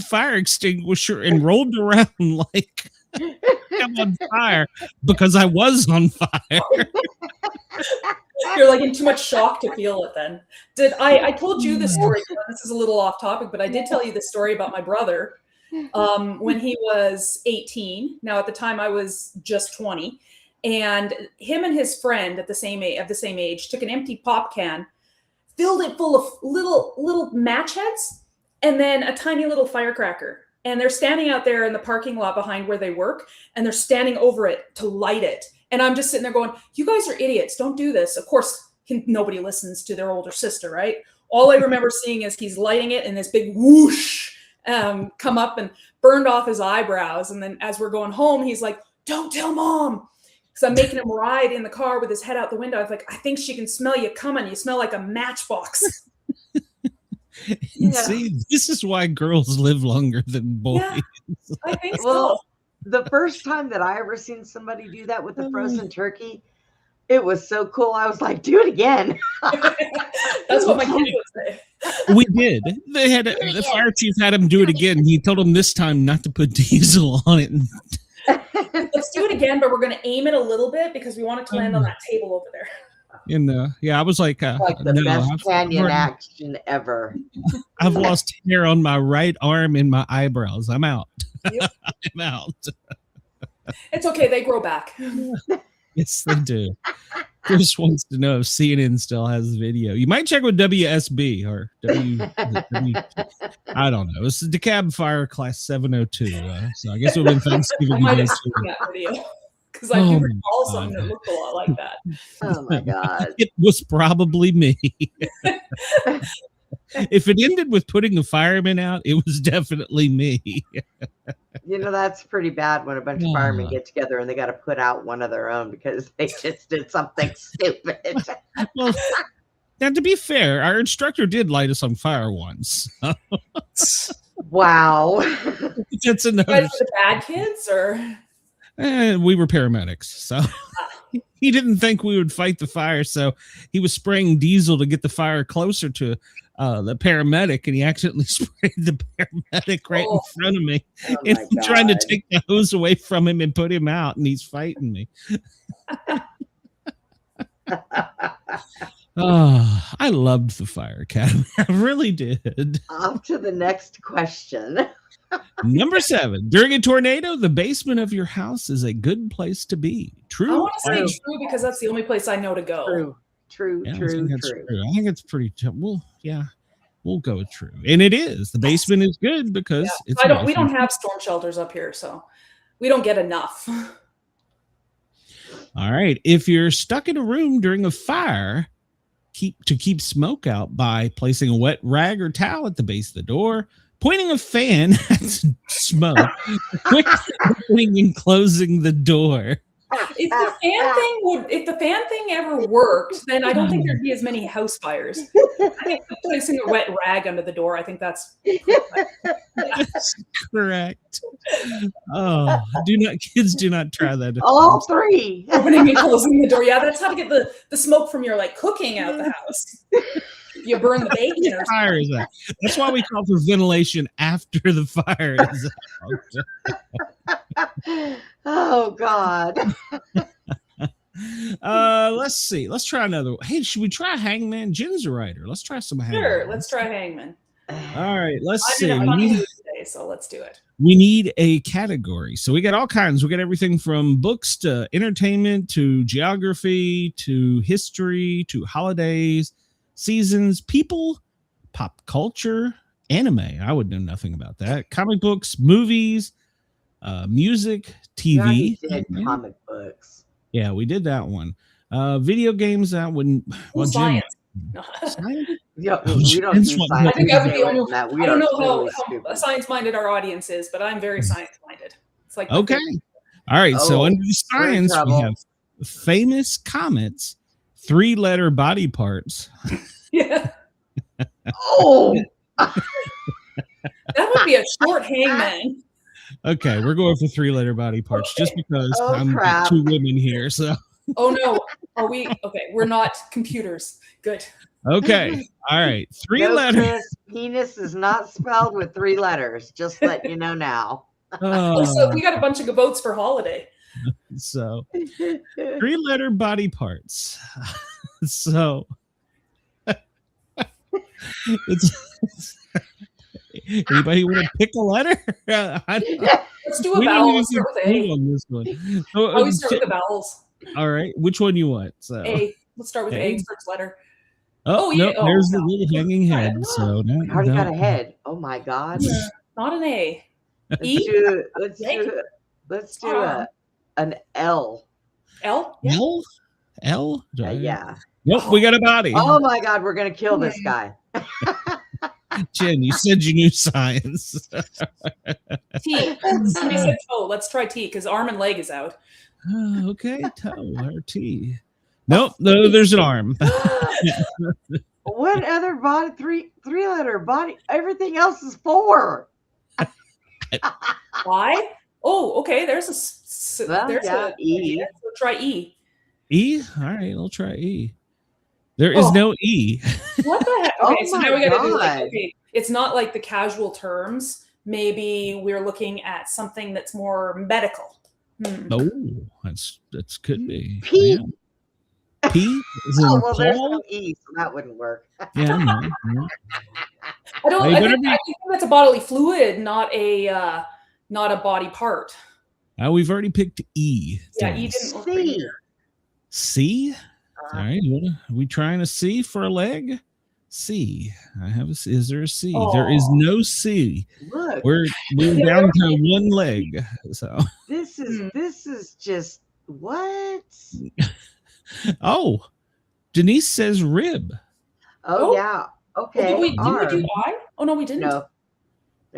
fire extinguisher and rolled around like I'm on fire because I was on fire. You're like in too much shock to feel it then. I told you this story, this is a little off topic, but I did tell you this story about my brother when he was 18. Now at the time I was just 20, and him and his friend at the same age took an empty pop can, filled it full of little match heads, and then a tiny little firecracker. And they're standing out there in the parking lot behind where they work, and they're standing over it to light it. And I'm just sitting there going, you guys are idiots. Don't do this. Of course, nobody listens to their older sister, right? All I remember seeing is he's lighting it and this big whoosh come up and burned off his eyebrows. And then as we're going home, he's like, don't tell mom. Because I'm making him ride in the car with his head out the window. I was like, I think she can smell you coming. You smell like a matchbox. See, this is why girls live longer than boys. Yeah, I think so. Well, the first time that I ever seen somebody do that with the frozen turkey, it was so cool. I was like, do it again. That's what my kid would say. We did. They had the fire chief had him do it again. He told him this time not to put diesel on it. Let's do it again, but we're going to aim it a little bit because we want it to land on that table over there. And I was like the best canyon action ever. I've lost hair on my right arm and my eyebrows. I'm out. Yep. I'm out. It's okay. They grow back. Yes, they do. Chris wants to know if CNN still has the video. You might check with WSB or I don't know. It's the DeKalb Fire Class 702. So I guess it would have been Thanksgiving. I might have seen that video because I do recall something that looked a lot like that. Oh my God. It was probably me. If it ended with putting the firemen out, it was definitely me. You know, that's pretty bad when a bunch of firemen get together and they got to put out one of their own because they just did something stupid. Well, now to be fair, our instructor did light us on fire once. Wow. That's another. You guys were the bad kids, or? We were paramedics, so he didn't think we would fight the fire, so he was spraying diesel to get the fire closer to the paramedic, and he accidentally sprayed the paramedic right in front of me. And I'm trying to take the hose away from him and put him out, and he's fighting me. Oh, I loved the Fire Academy. I really did. On to the next question. Number 7. During a tornado, the basement of your house is a good place to be. True. I want to say true because that's the only place I know to go. True. I think it's pretty. Well, yeah, we'll go with true, and it is. The basement is good because it's. We don't have storm shelters up here, so we don't get enough. All right. If you're stuck in a room during a fire, keep smoke out by placing a wet rag or towel at the base of the door, pointing a fan at smoke, opening and closing the door. If the fan thing ever worked, then I don't think there'd be as many house fires. I think placing a wet rag under the door, I think that's correct. Oh, kids do not try that. All 3. Opening and closing the door. Yeah, that's how to get the smoke from your cooking out the house. You burn the bacon or fire is that. That's why we call for ventilation after the fire is out. Oh God. Let's see. Let's try another one. Hey, should we try Hangman? Jen's a writer. Let's try some Hangman. Sure, let's try Hangman. All right, let's see. Today, so let's do it. We need a category. So we got all kinds. We got everything from books to entertainment to geography to history to holidays, seasons, people, pop culture, anime. I would know nothing about that. Comic books, movies, music, TV. Yeah, he did comic books. Yeah, we did that one. Video games, that wouldn't. Well, science. Science? Yeah, we don't do science. I think I would be the only. I don't know how science-minded our audience is, but I'm very science-minded. It's like okay. All right. So under the science, we have famous comets, 3-letter body parts. Yeah. Oh. That would be a short Hangman. Okay, we're going for 3-letter body parts just because I'm crap. 2 women here. So. Oh no, are we? Okay, we're not computers. Good. Okay, all right. 3 letters. Penis is not spelled with 3 letters. Just let you know now. So we got a bunch of votes for holiday. So 3-letter body parts. So it's anybody want to pick a letter? Let's do a vowel. Let's start with A. On this one. Always start with the vowels. All right, which one you want? So A. Let's start with A, first letter. Oh, yeah. No, there's the little hanging head. So no, already got a head. Oh my God. Not an A. E. Let's do an L. L? Yeah. L? Yeah. Nope, we got a body. Oh my God, we're gonna kill this guy. Jen, you said you knew science. T. Somebody said toe. Let's try T because arm and leg is out. Okay, toe or T. Nope, no, there's an arm. What other body? 3-letter body. Everything else is 4. Why? Oh, okay. There's a E. So try E. E. All right, I'll try E. There is no E. What the heck? Okay, so now we got to do God. it's not like the casual terms. Maybe we're looking at something that's more medical. Oh, that's could be. P. Yeah. P? Well, there's no E, so that wouldn't work. Yeah, no. I think that's a bodily fluid, not a body part. We've already picked E. Yeah, E didn't look C. here. C? All right. What are we trying a C for a leg? C. I have a C. Is there a C? Oh. There is no C. Look, We're down to one leg. So this is just what? Oh, Denise says rib. Oh, yeah. Okay. Did we do I? Oh no, we didn't. No,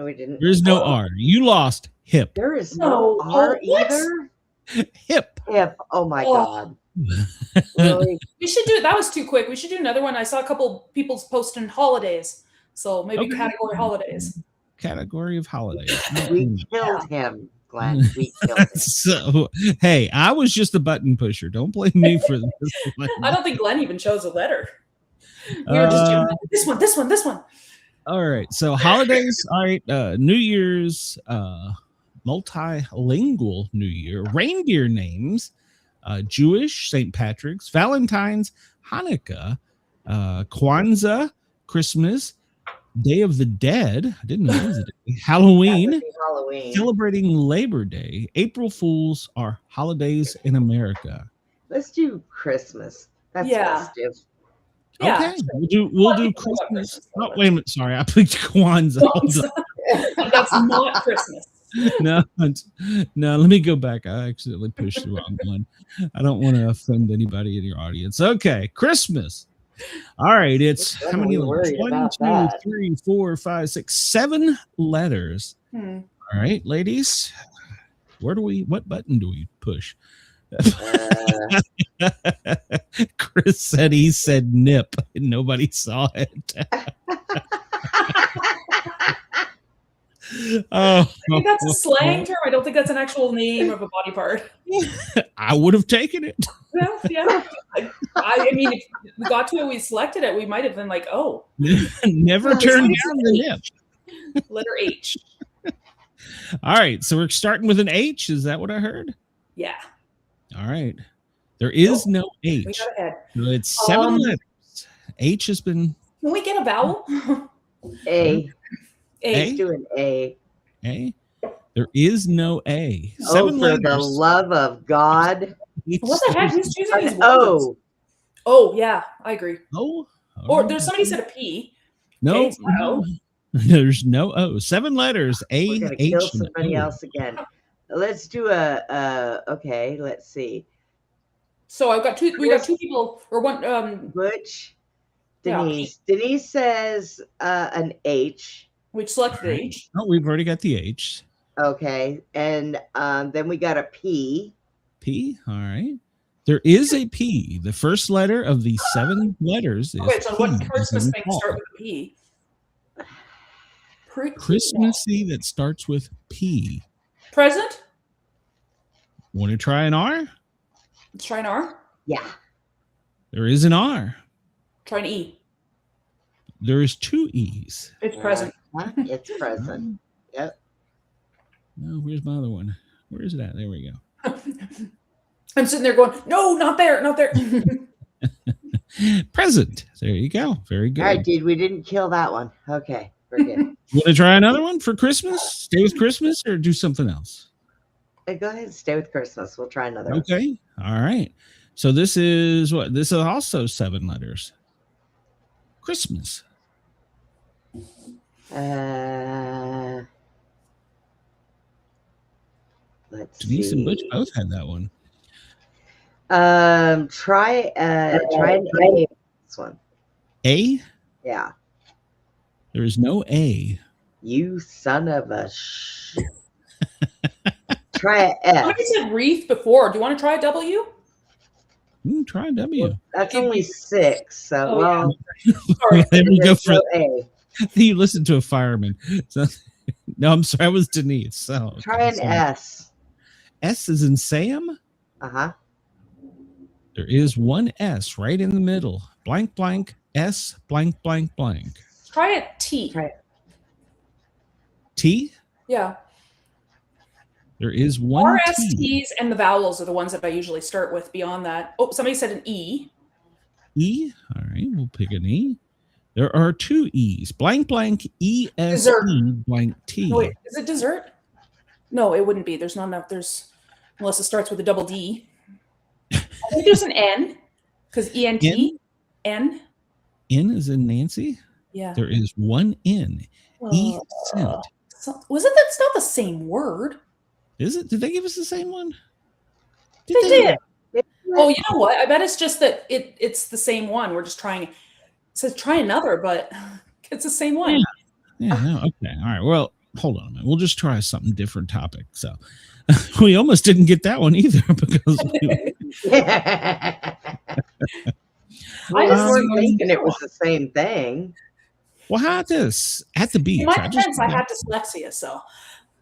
we didn't. There's no R. You lost hip. There is no R what? either. Hip. Oh my God. Really? We should do. That was too quick. We should do another one. I saw a couple people posting holidays, so maybe category holidays. Category of holidays. We killed him, Glenn. We killed him. So hey, I was just a button pusher. Don't blame me for this one. I don't think Glenn even chose a letter. We were just doing this one. All right. So holidays. All right. New Year's. Multilingual New Year. Reindeer names. Jewish, St. Patrick's, Valentine's, Hanukkah, Kwanzaa, Christmas, Day of the Dead. I didn't know it was a day. Halloween, celebrating Labor Day. April Fools are holidays in America. Let's do Christmas. That's festive. Yeah. Okay, we'll do Christmas. Oh, wait a minute. Sorry, I picked Kwanzaa. That's not Christmas. No, let me go back. I accidentally pushed the wrong one. I don't want to offend anybody in your audience. Okay, Christmas. All right, it's how many letters? 1, 2, 3, 4, 5, 6, 7 letters. All right, ladies. What button do we push? Chris said he said nip and nobody saw it. I think that's a slang term. I don't think that's an actual name of a body part. I would have taken it. Well, yeah. I mean, if we got to it, we selected it, we might have been like, oh. Never turn down the nip. Letter H. All right. So we're starting with an H. Is that what I heard? Yeah. All right. There is no H. We got ahead. So it's 7 letters. H has been. Can we get a vowel? A. A? Do an A. A? There is no A. 7 letters. For the love of God. What the heck? Who's choosing these words? O. Oh, yeah. I agree. Oh. Or there's somebody said a P. No. Okay, no. There's no O. 7 letters. A, We're gonna H, kill somebody O. else again. Let's do okay, let's see. So I've got we got 2 people or one Butch, Denise. Yeah. Denise says an H. We selected H. Oh, we've already got the H. Okay. And then we got a P. P. All right. There is a P. The first letter of the 7 letters is okay, so P, what Christmas thing start with a P? Christmassy that starts with P. Present? Want to try an R? Let's try an R. Yeah. There is an R. Try an E. There is 2 E's. It's present. It's present. Yep. No, where's my other one? Where is it at? There we go. I'm sitting there going, no, not there, not there. Present. There you go. Very good. All right, dude. We didn't kill that one. Okay. We're good. Want to try another one for Christmas? Stay with Christmas or do something else? Go ahead and stay with Christmas. We'll try another one. Okay. All right. So this is what? This is also 7 letters. Christmas. Let's Denise see. and Butch both had that one. Try an A. This one. A? Yeah. There is no A. You son of a Try an F. Somebody said wreath before. Do you want to try a W? Try a W. Well, that's only 6. So, Oh, well. yeah. Sorry. There we go for no A. You listened to a fireman. So, no, I'm sorry. I was Denise. So, okay, Try an S. S is in Sam. Uh-huh. There is one S right in the middle. Blank, blank, S, blank, blank, blank. Try a T. Try it. T? Yeah. There is one RSTs T. and the vowels are the ones that I usually start with beyond that. Oh, somebody said an E. E? All right, we'll pick an E. There are 2 E's. Blank, blank, E-S-E, blank, T. No, wait, is it dessert? No, it wouldn't be. There's not enough. Unless it starts with a double D. I think there's an N. Because E-N-T? N? N is in Nancy? Yeah. There is one N. E scent. Was it that's not the same word? Is it? Did they give us the same one? They did. Oh, you know what? I bet it's just that it's the same one. We're just trying. It says try another, but it's the same one. Yeah. No. Okay. All right. Well, hold on a minute. We'll just try something different topic. So we almost didn't get that one either because I just weren't thinking it was the same thing. Well, how about this? At the beach. In my defense, I had dyslexia, so.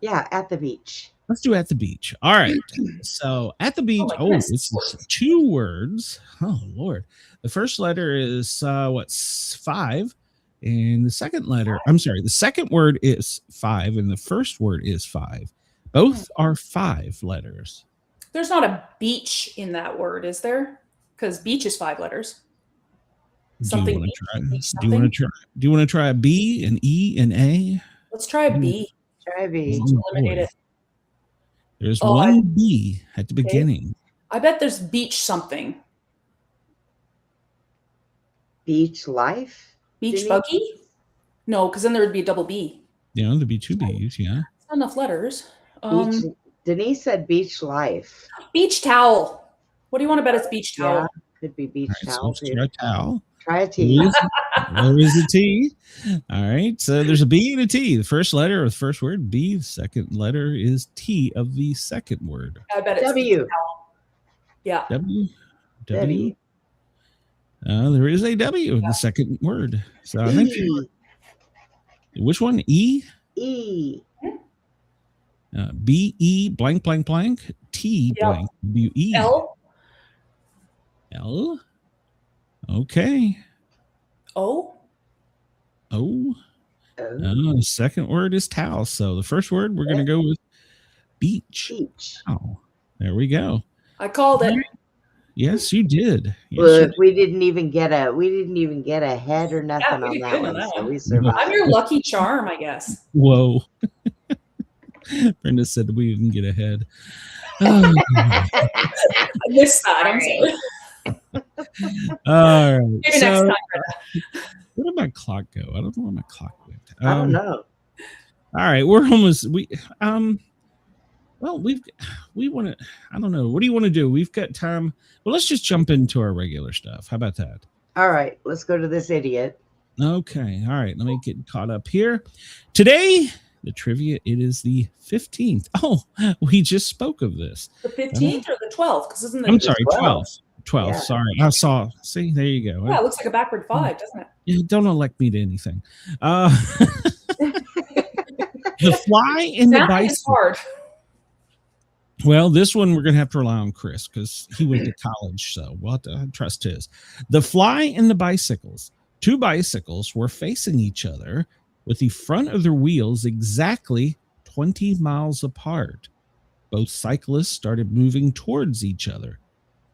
Yeah, at the beach. Let's do at the beach. All right. So at the beach. It's 2 words. Oh, Lord. The first letter is 5. And the second word is 5. And the first word is 5. Both are 5 letters. There's not a beach in that word, is there? Because beach is 5 letters. Something. Do you want to try a B, an E, an A? Let's try a B. Try a B. Eliminate it. There's one B at the beginning. I bet there's beach something. Beach life? Beach buggy? No, because then there would be a double B. Yeah, there'd be 2 B's, yeah. That's not enough letters. Denise said beach life. Beach towel. What do you want to bet it's beach towel? Yeah, could be beach towel. So try towel. Try a T. There is a T. All right. So there's a B and a T. The first letter of the first word, B. The second letter is T of the second word. I bet it's W. Yeah. W. There is a W in the second word. So I think. Which one? E? E. B-E blank, blank, blank. T blank. W-E. L. L. Okay. O. O. The second word is towel. So the first word we're going to go with beach. Oh, there we go. I called it. Yes, you did. Yes, Look, we didn't even get a head or nothing on that one. So we survived. I'm your lucky charm, I guess. Whoa. Brenda said we didn't get a head. Oh. I missed that. I'm sorry. All right. Maybe next time, Brenda. Where did my clock go? I don't know where my clock went. I don't know. All right, we're almost we want to, I don't know. What do you want to do? We've got time. Well, let's just jump into our regular stuff. How about that? All right, let's go to this idiot. Okay. All right. Let me get caught up here. Today, the trivia, it is the 15th. Oh, we just spoke of this. The 15th or the 12th? Because isn't it? I'm sorry, 12th. 12th. Yeah. Sorry. I saw. See, there you go. Yeah, it looks like a backward 5, doesn't it? Yeah, don't elect me to anything. The fly in the bicycle. Is hard. Well, this one we're going to have to rely on Chris because he went to college, so we'll have to trust his. The fly in the bicycles. 2 bicycles were facing each other with the front of their wheels exactly 20 miles apart. Both cyclists started moving towards each other.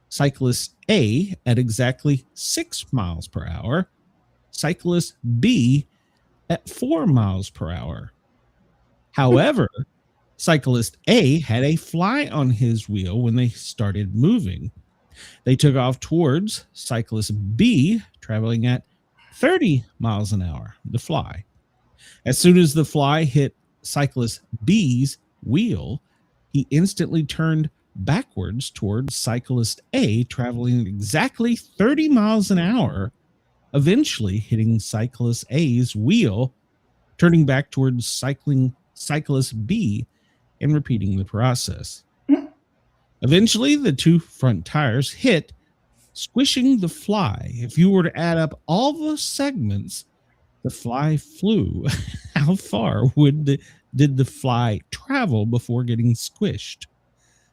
Cyclist A at exactly 6 miles per hour. Cyclist B at 4 miles per hour. However, cyclist A had a fly on his wheel when they started moving. They took off towards cyclist B, traveling at 30 miles an hour, the fly. As soon as the fly hit cyclist B's wheel, he instantly turned backwards towards cyclist A, traveling exactly 30 miles an hour, eventually hitting cyclist A's wheel, turning back towards cyclist B, and repeating the process. Eventually, the 2 front tires hit, squishing the fly. If you were to add up all the segments, the fly flew. How far did the fly travel before getting squished?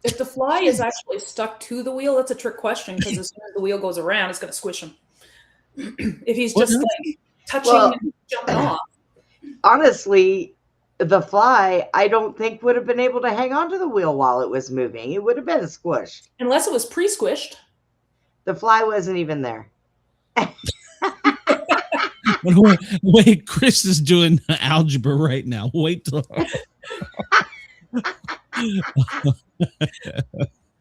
If the fly is actually stuck to the wheel, that's a trick question because as soon as the wheel goes around, it's going to squish him. If he's just like touching and jumping off. Honestly, the fly, I don't think would have been able to hang onto the wheel while it was moving. It would have been squished. Unless it was pre-squished. The fly wasn't even there. Wait, Chris is doing algebra right now. Wait till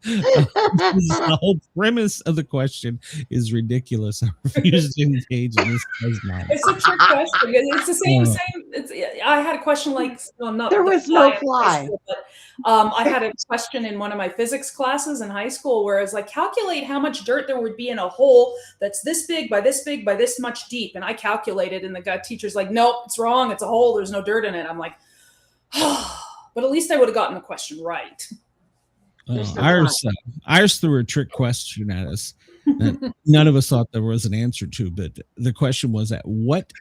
The whole premise of the question is ridiculous. I refuse to engage in this. It's a trick question. It's the same. I had a question like, well, not there was no fly. School, but I had a question in one of my physics classes in high school where I was like, calculate how much dirt there would be in a hole that's this big by this much deep. And I calculated, and the teacher's like, nope, it's wrong. It's a hole. There's no dirt in it. I'm like, oh. But at least I would have gotten the question right. Iris threw a trick question at us that none of us thought there was an answer to, but the question was, at what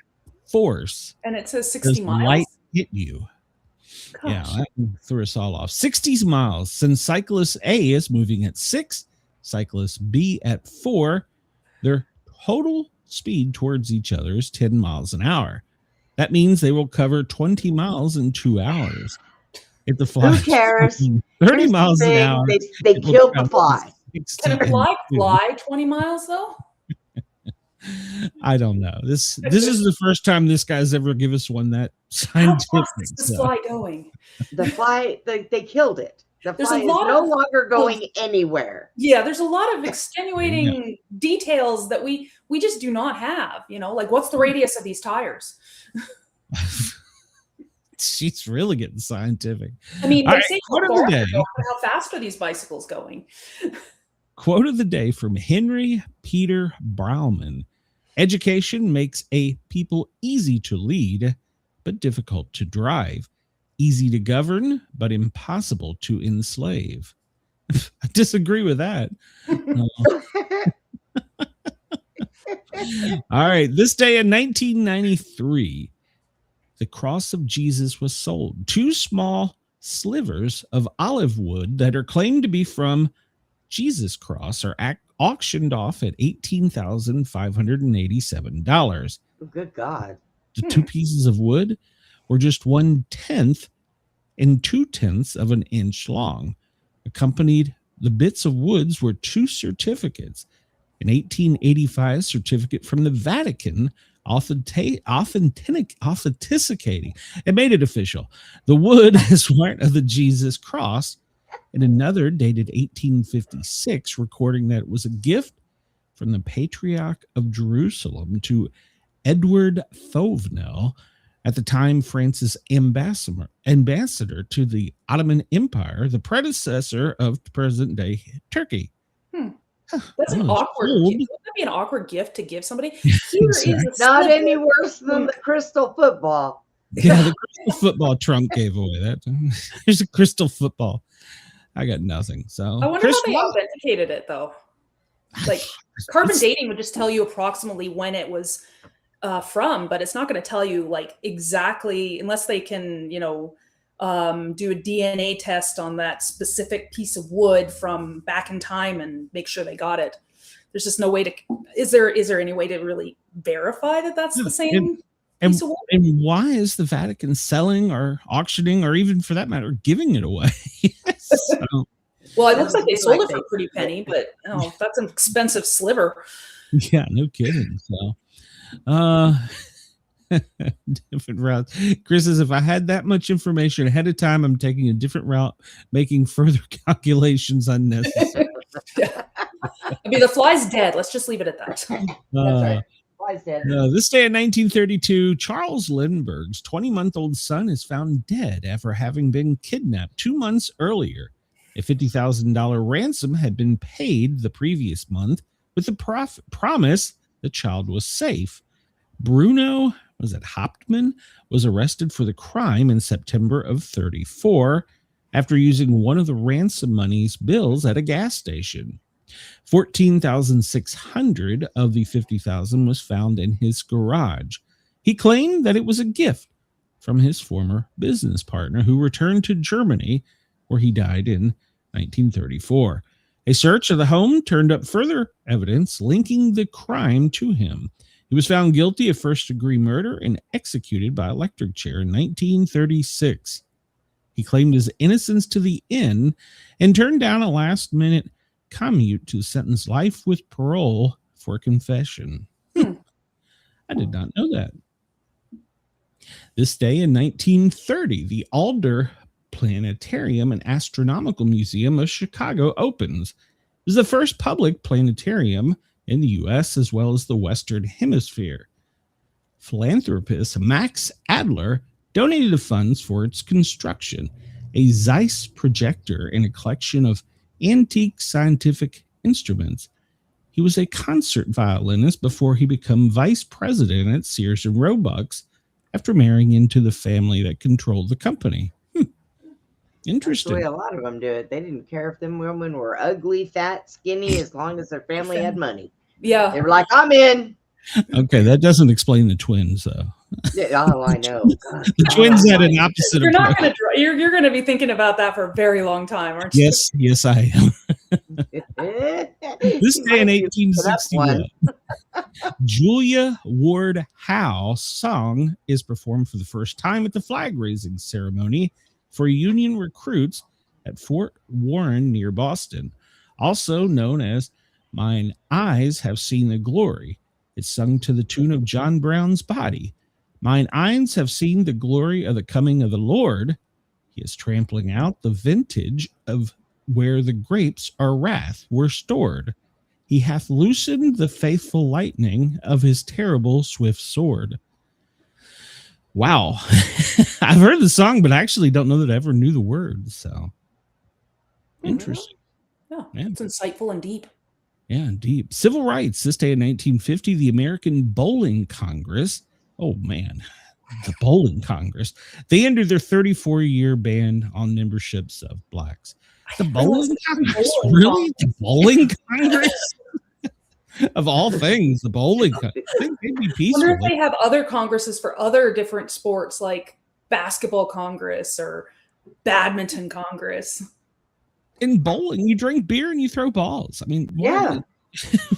force and it says 60 miles light hit you? Gosh. Yeah, that threw us all off. 60 miles. Since cyclist A is moving at 6, cyclist B at 4, their total speed towards each other is 10 miles an hour. That means they will cover 20 miles in 2 hours. If the fly, who cares? 30 miles an hour. They killed the fly. Can a fly fly 20 miles though? I don't know. This is the first time this guy's ever given us one that scientific. How fast is this fly going? The fly, they killed it. The fly is no longer going anywhere. Yeah, there's a lot of extenuating details that we just do not have. You know, like what's the radius of these tires? She's really getting scientific. I mean, they say how fast are these bicycles going? Quote of the day from Henry Peter Brauman. Education makes a people easy to lead, but difficult to drive. Easy to govern, but impossible to enslave. I disagree with that. All right. This day in 1993, the cross of Jesus was sold. 2 small slivers of olive wood that are claimed to be from Jesus' cross are auctioned off at $18,587. Good God. The 2 pieces of wood were just 1/10 and 2/10 of an inch long. Accompanied the bits of woods were 2 certificates. An 1885 certificate from the Vatican authenticating. It made it official. The wood is part of the Jesus cross, and another dated 1856 recording that it was a gift from the Patriarch of Jerusalem to Edward Fauvenel, at the time France's ambassador to the Ottoman Empire, the predecessor of present-day Turkey. That's an awkward gift. Wouldn't that be an awkward gift to give somebody? Here is not any worse than the crystal football. Yeah, the crystal football Trump gave away. That here's a crystal football. I got nothing. So I wonder how they authenticated it though. Like carbon dating would just tell you approximately when it was from, but it's not going to tell you like exactly unless they can, do a DNA test on that specific piece of wood from back in time and make sure they got it. There's just no way to. Is there any way to really verify that that's the same piece of wood? And why is the Vatican selling or auctioning or even for that matter giving it away? So, well, it looks like they sold it for a pretty penny, but that's an expensive sliver. Yeah, no kidding. So, different routes. Chris says, if I had that much information ahead of time, I'm taking a different route, making further calculations unnecessary. I mean, the fly's dead. Let's just leave it at that. That's right. Fly's dead. This day in 1932, Charles Lindbergh's 20-month-old son is found dead after having been kidnapped 2 months earlier. A $50,000 ransom had been paid the previous month with the promise the child was safe. Bruno Hauptmann was arrested for the crime in September of 1934 after using one of the ransom money's bills at a gas station. 14,600 of the 50,000 was found in his garage. He claimed that it was a gift from his former business partner who returned to Germany, where he died in 1934. A search of the home turned up further evidence linking the crime to him. He was found guilty of first-degree murder and executed by electric chair in 1936. He claimed his innocence to the end and turned down a last-minute commute to sentence life with parole for confession. I did not know that. This day in 1930, the Alder Planetarium and Astronomical Museum of Chicago opens. It is the first public planetarium in the U.S. as well as the Western Hemisphere. Philanthropist Max Adler donated the funds for its construction, a Zeiss projector and a collection of antique scientific instruments. He was a concert violinist before he became vice president at Sears and Roebuck after marrying into the family that controlled the company. Interesting. That's the way a lot of them do it. They didn't care if them women were ugly, fat, skinny, as long as their family had money. Yeah. They were like, I'm in. Okay, that doesn't explain the twins, though. Yeah, oh, I know. The twins had an opposite You're not approach. you're going to be thinking about that for a very long time, aren't you? Yes, I am. This day in 1861, Julia Ward Howe's song is performed for the first time at the flag raising ceremony for Union recruits at Fort Warren near Boston, also known as Mine Eyes Have Seen the Glory. It's sung to the tune of John Brown's Body. Mine eyes have seen the glory of the coming of the Lord. He is trampling out the vintage of where the grapes are wrath were stored. He hath loosened the faithful lightning of his terrible swift sword. Wow. I've heard the song, but I actually don't know that I ever knew the words. So interesting. Yeah, it's insightful and deep. Yeah, deep. Civil rights. This day in 1950, the American Bowling Congress. Oh, man. The Bowling Congress. They ended their 34-year ban on memberships of blacks. The Bowling Congress? Really? The Bowling Congress? Of all things, the Bowling Congress. I think they'd be peaceful. I wonder if they have other congresses for other different sports, like basketball Congress or badminton Congress. In bowling, you drink beer and you throw balls. I mean, yeah.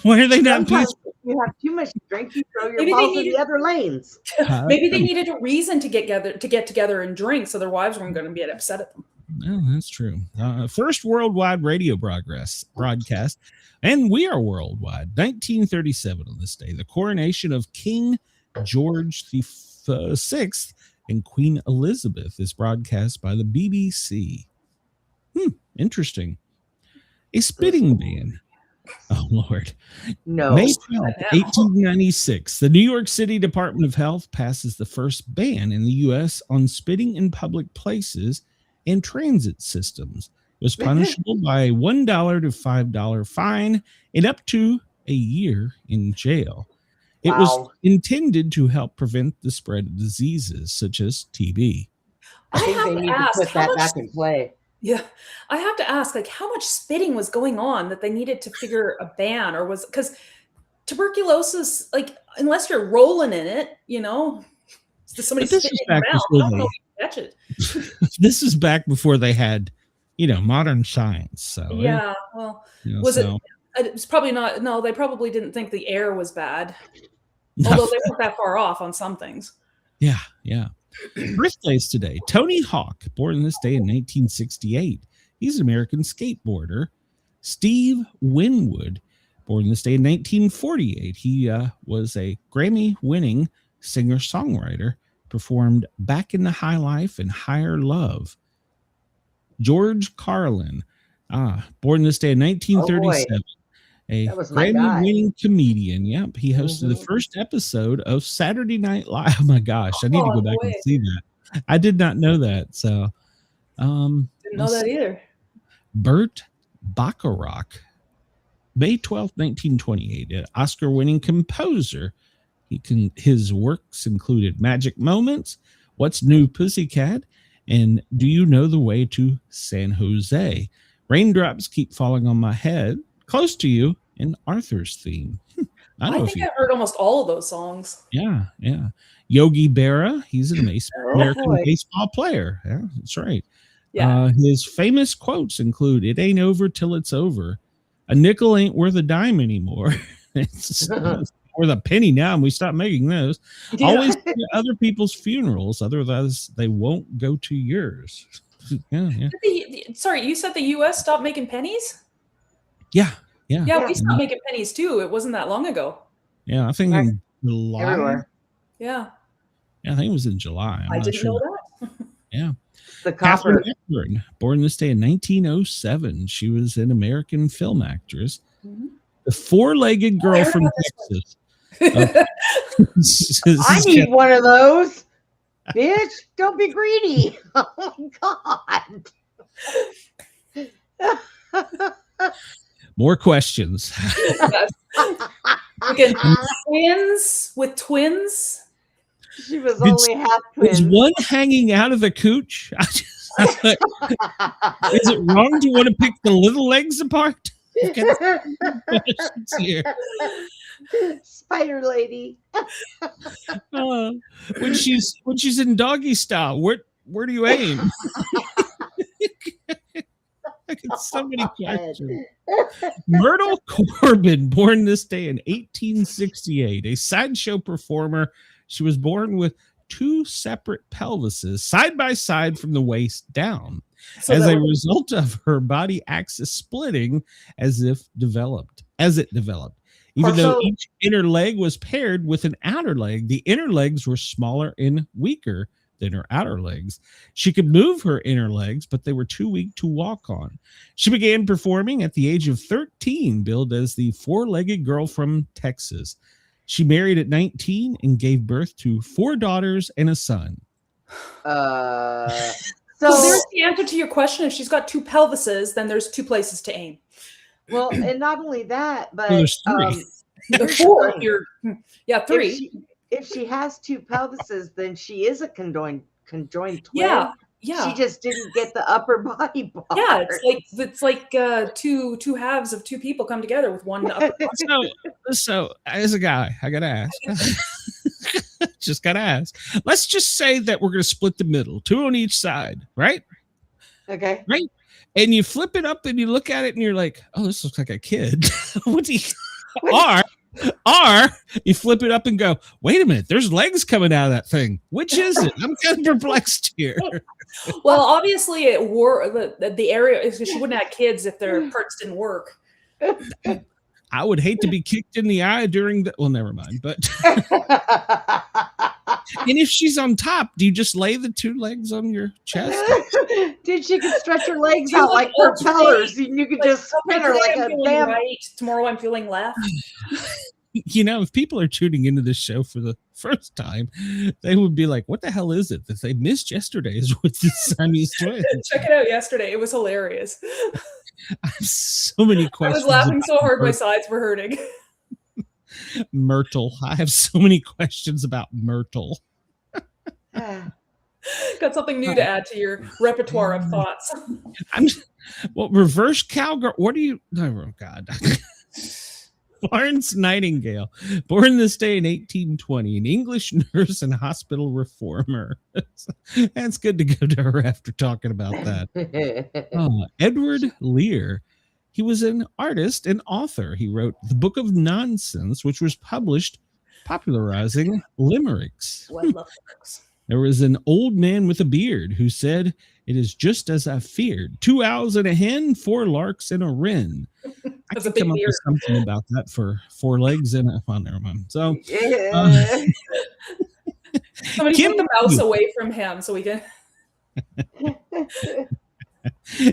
Why are they not Sometimes peaceful? if you have too much to drink, you throw your Maybe balls they in the other lanes. Maybe they needed a reason to get together and drink, so their wives weren't going to get upset at them. No, that's true. First worldwide radio broadcast, and we are worldwide. 1937 on this day, the coronation of King George VI and Queen Elizabeth is broadcast by the BBC. Interesting. A spitting ban. Oh, Lord. No. May 12, 1896, the New York City Department of Health passes the first ban in the U.S. on spitting in public places and transit systems. It was punishable by a $1 to $5 fine and up to a year in jail. It was intended to help prevent the spread of diseases such as TB. I think they need to put that back in play. Yeah, I have to ask, like, how much spitting was going on that they needed to figure a ban, or was because tuberculosis, like, unless you're rolling in it, you know, somebody spitting around, I don't know if you catch it. This is back before they had, modern science. So yeah, well, it was probably not. No, they probably didn't think the air was bad, although they weren't that far off on some things. Yeah. Birthdays today. Tony Hawk, born this day in 1968. He's an American skateboarder. Steve Winwood, born this day in 1948. He was a Grammy-winning singer-songwriter, performed Back in the High Life and Higher Love. George Carlin, born this day in 1937. A Grammy-winning comedian. Yep, he hosted the first episode of Saturday Night Live. Oh my gosh, I need to go back and see that. I did not know that. So, didn't know that either. Burt Bacharach, May 12th, 1928, an Oscar-winning composer. His works included Magic Moments, What's New Pussycat, and Do You Know the Way to San Jose? Raindrops Keep Falling on My Head, Close to You, and Arthur's Theme. I think I've heard almost all of those songs. Yeah. Yogi Berra, he's an American baseball player. Yeah, that's right. Yeah. His famous quotes include, "It ain't over till it's over. A nickel ain't worth a dime anymore. It's worth a penny now, and we stopped making those. Yeah. Always go to other people's funerals, otherwise they won't go to yours." Yeah. Sorry, you said the U.S. stopped making pennies? Yeah, we stopped making pennies too. It wasn't that long ago. Yeah, I think in July. Everywhere. Yeah. I think it was in July. I didn't know that. Yeah. The Catherine copper. Hepburn, born this day in 1907. She was an American film actress. The four-legged girl from Texas. I need one of those. Bitch, don't be greedy. Oh my God. More questions. Again, twins with twins. She was only half Is twin. one hanging out of the cooch? Is it wrong to want to pick the little legs apart? Here. Spider lady. When she's in doggy style, where do you aim? I get so many questions. Myrtle Corbin, born this day in 1868, a sideshow performer. She was born with two separate pelvises side by side from the waist down, as a result of her body axis splitting as it developed. Even though each inner leg was paired with an outer leg, the inner legs were smaller and weaker than her outer legs. She could move her inner legs, but they were too weak to walk on. She began performing at the age of 13, billed as the four-legged girl from Texas. She married at 19 and gave birth to 4 daughters and a son. So there's the answer to your question. If she's got two pelvises, then there's 2 places to aim. Well, and not only that, but there's 3. The 4. Yeah, 3. If she has 2 pelvises, then she is a conjoined twin. Yeah. She just didn't get the upper body part. Yeah, it's like two halves of 2 people come together with one upper body. So as a guy, I gotta ask. Just gotta ask. Let's just say that we're gonna split the middle, 2 on each side, right? Okay. Right. And you flip it up and you look at it and you're like, oh, this looks like a kid. What do you or you flip it up and go, wait a minute, there's legs coming out of that thing. Which is it? I'm kind of perplexed here. Well, obviously it wore the area is because she wouldn't have kids if their parts didn't work. I would hate to be kicked in the eye during the, well, never mind. But and if she's on top, do you just lay the 2 legs on your chest? Dude, she could stretch her legs out like propellers. You could just spin her like a damn. Right. Tomorrow I'm feeling left. You know, if people are tuning into this show for the first time, they would be like, what the hell is it that they missed yesterday's with the Siamese twins? Check it out yesterday. It was hilarious. I have so many questions. I was laughing so hard my sides were hurting. Myrtle. I have so many questions about Myrtle. Got something new to add to your repertoire of thoughts. Reverse cowgirl. What do you? Oh God. Florence Nightingale, born this day in 1820, an English nurse and hospital reformer. That's good to go to her after talking about that. Edward Lear. He was an artist and author. He wrote The Book of Nonsense, which was published popularizing limericks. Oh, I love limericks. There was an old man with a beard who said, "It is just as I feared. 2 owls and a hen, 4 larks and a wren." I could come up with something about that for 4 legs and a... Well, never mind. So, somebody put the mouse away from him so we can...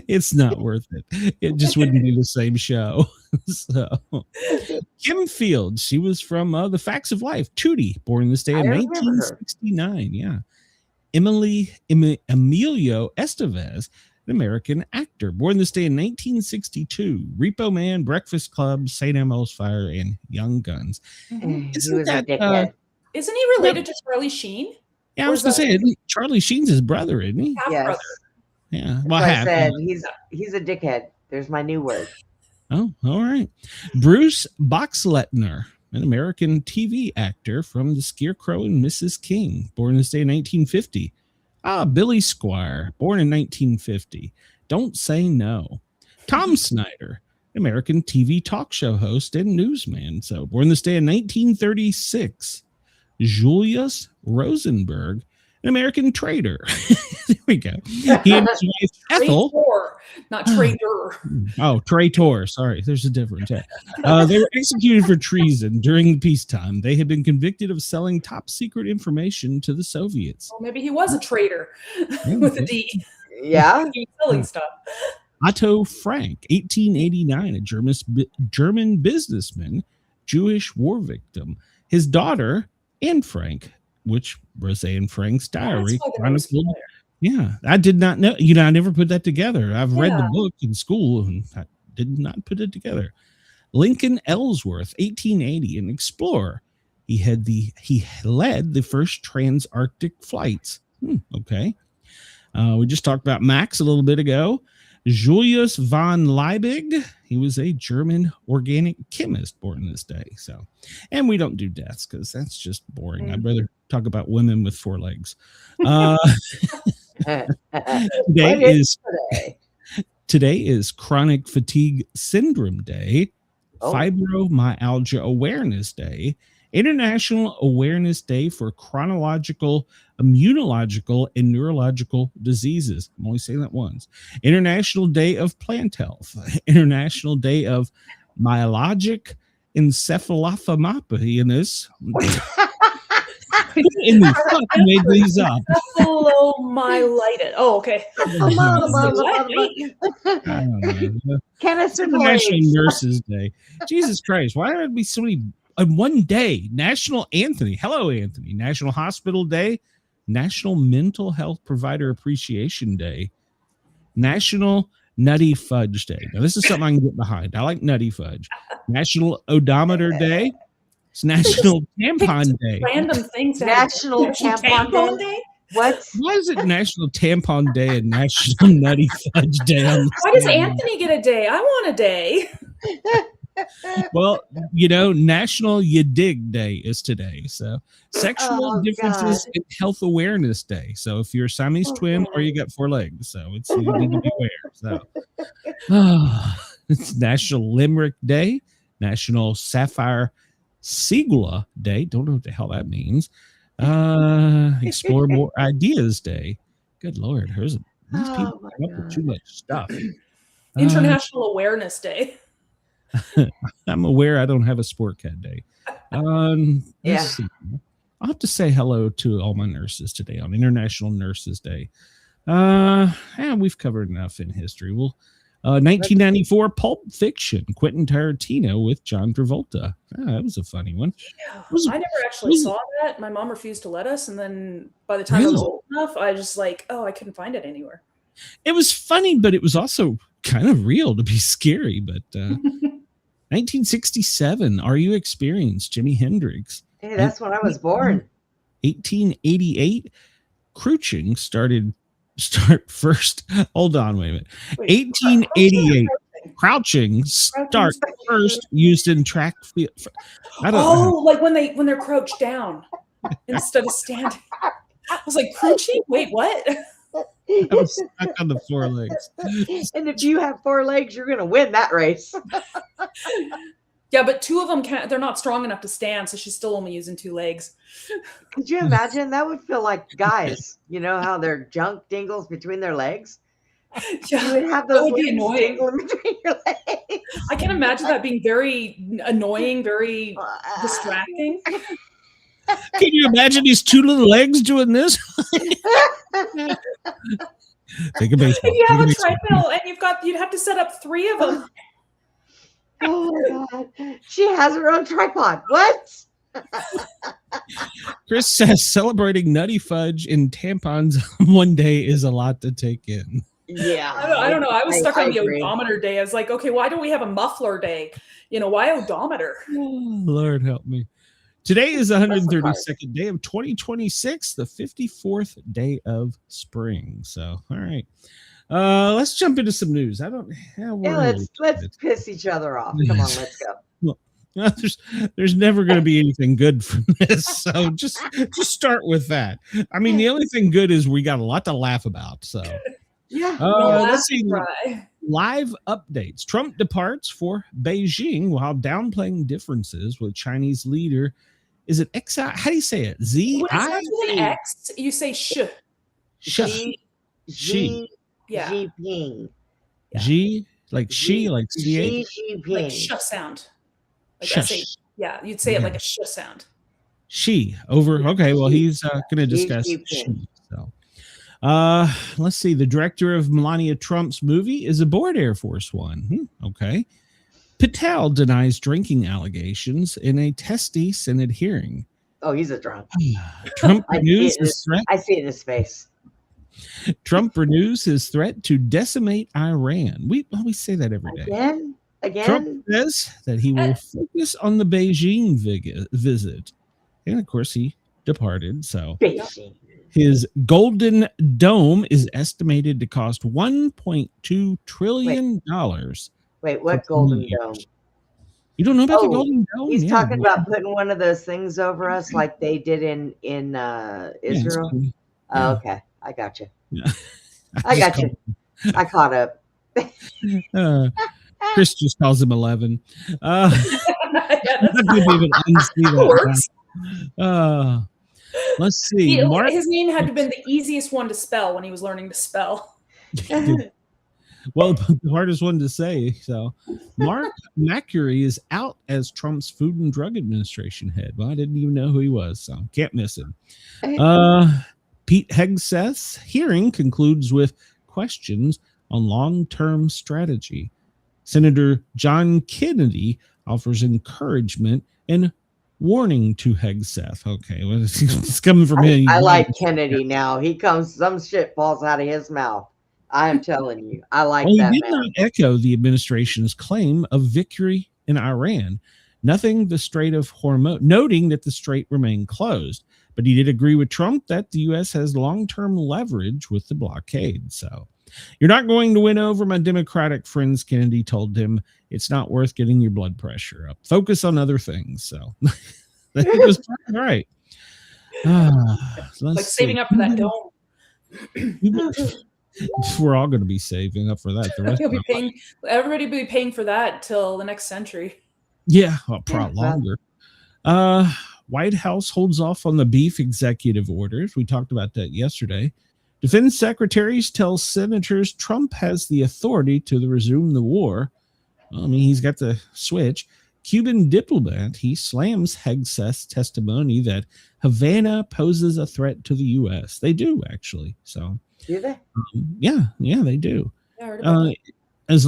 It's not worth it. It just wouldn't be the same show. So, Kim Field, she was from The Facts of Life. Tootie, born this day in 1969. Yeah. Emilio Estevez, an American actor, born this day in 1962. Repo Man, Breakfast Club, St. Elmo's Fire, and Young Guns. Isn't that isn't he related to Charlie Sheen? Yeah, I was going to say, Charlie Sheen's his brother, isn't he? Yes. Yeah. Well, I said he's a dickhead. There's my new word. Oh, all right. Bruce Boxleitner, an American TV actor from The Scarecrow and Mrs. King, born this day in 1950. Billy Squire, born in 1950. Don't Say No. Tom Snyder, American TV talk show host and newsman. So born this day in 1936. Julius Rosenberg, an American trader. There we go. He and his wife Ethel. Traitor, not traitor. Oh, traitor. Sorry, there's a difference. Yeah. They were executed for treason during peacetime. They had been convicted of selling top secret information to the Soviets. Well, maybe he was a traitor with a D. Yeah. He was selling stuff. Otto Frank, 1889, a German businessman, Jewish war victim. His daughter, Anne Frank, which was Anne Frank's diary, chronicled. Yeah, I did not know. I never put that together. I've read the book in school and I did not put it together. Lincoln Ellsworth, 1880, an explorer. He led the first trans-Arctic flights. Okay. We just talked about Max a little bit ago. Julius von Liebig, he was a German organic chemist born this day. So, and we don't do deaths because that's just boring. I'd rather talk about women with 4 legs. Today is Chronic Fatigue Syndrome Day, Fibromyalgia Awareness Day, International Awareness Day for Chronological, Immunological, and Neurological Diseases. I'm only saying that once. International Day of Plant Health. International Day of Myalgic Encephalopathy. In this. In the fuck made these up. Encephalomyelitis. Oh, okay. International Nurses Day. Jesus Christ. Why would there be so many on one day? National Anthony. Hello, Anthony. National Hospital Day. National Mental Health Provider Appreciation Day. National Nutty Fudge Day. Now, this is something I can get behind. I like Nutty Fudge. National Odometer Day. It's National Tampon Day. Random things. National Tampon Day? What? Why is it National Tampon Day and National Nutty Fudge Day? Why does Anthony get a day? I want a day. Well, National You Dig Day is today. So Sexual Differences in Health Awareness Day. So if you're a Siamese twin or you got 4 legs, so you need to be aware. So it's National Limerick Day, National Sapphire Sigula Day. Don't know what the hell that means. Explore More Ideas Day. Good Lord, these people come up with too much stuff. International Awareness Day. I'm aware I don't have a Sportcat Day. Let's see. I'll have to say hello to all my nurses today on International Nurses Day. We've covered enough in history. 1994 Pulp Fiction, Quentin Tarantino with John Travolta. That was a funny one. Yeah, I never actually saw that. My mom refused to let us, and then by the time I was old enough, I just I couldn't find it anywhere. It was funny, but it was also kind of real to be scary. But 1967, Are You Experienced? Jimi Hendrix. Hey, that's when I was born. 1888, Crouching start first. Hold on, wait a minute. 1888, Crouching start first used in track field. Like when they're crouched down instead of standing. I was like, crouching? Wait, what? I was stuck on the 4 legs. And if you have 4 legs, you're gonna win that race. Yeah, but 2 of them they're not strong enough to stand, so she's still only using 2 legs. Could you imagine? That would feel like guys, how their junk dingles between their legs. Yeah, you would have those legs dingling between your legs. I can imagine that being very annoying, very distracting. Can you imagine these 2 little legs doing this? Think of baseball. If you have a treadmill and you'd have to set up 3 of them. Oh my God. She has her own tripod. What? Chris says celebrating Nutty Fudge and tampons one day is a lot to take in. Yeah. I don't know. I was stuck on the odometer day. I was like, okay, why don't we have a muffler day? Why odometer? Oh, Lord help me. Today is the 132nd day of 2026, the 54th day of spring. So, all right. Let's jump into some news. Let's piss each other off. Come on, let's go. Well, there's never going to be anything good from this. So just start with that. I mean, the only thing good is we got a lot to laugh about. So yeah. Let's see. Live updates. Trump departs for Beijing while downplaying differences with Chinese leader Is it X? How do you say it? Z When it I. starts with an X, you say sh. She. Yeah. Jinping. G like she like Xi ch. Jinping. Like sh sound. Like Shush. S-H. Yeah, you'd say it like a sh sound. She over. Okay, well he's going to discuss she. So, let's see. The director of Melania Trump's movie is aboard Air Force One. Okay. Patel denies drinking allegations in a testy Senate hearing. Oh, he's a drunk. Trump renews his threat. I see it in his face. Trump renews his threat to decimate Iran. We always say that every day. Again? Trump says that he will focus on the Beijing visit. And of course, he departed. So Beijing. His Golden Dome is estimated to cost $1.2 trillion. Wait, what Golden Dome? You don't know about the Golden Dome? He's talking about putting one of those things over us like they did in Israel. Oh, okay. I got you. Yeah. I got you. I caught up. Chris just calls him 11. Let's see. His name had to have been the easiest one to spell when he was learning to spell. Well, the hardest one to say. So, Mark McCurry is out as Trump's Food and Drug Administration head. Well, I didn't even know who he was, so can't miss him. Pete Hegseth's hearing concludes with questions on long-term strategy. Senator John Kennedy offers encouragement and warning to Hegseth. Okay, well, it's coming from him. I like Kennedy now. He comes, some shit falls out of his mouth. I am telling you, I like that. He did not echo the administration's claim of victory in Iran, noting the Strait of remained closed. But he did agree with Trump that the U.S. has long-term leverage with the blockade. So, you're not going to win over my Democratic friends, Kennedy told him. It's not worth getting your blood pressure up. Focus on other things. So, that was right. Like saving up for that dome. We're all going to be saving up for that. The rest everybody will be paying for that till the next century. Yeah, probably longer. White House holds off on the beef executive orders. We talked about that yesterday. Defense secretaries tell senators Trump has the authority to resume the war. I mean, he's got the switch. Cuban diplomat, he slams Hegseth's testimony that Havana poses a threat to the U.S. They do, actually. So, do they? Yeah, they do. Yeah, I heard about that. As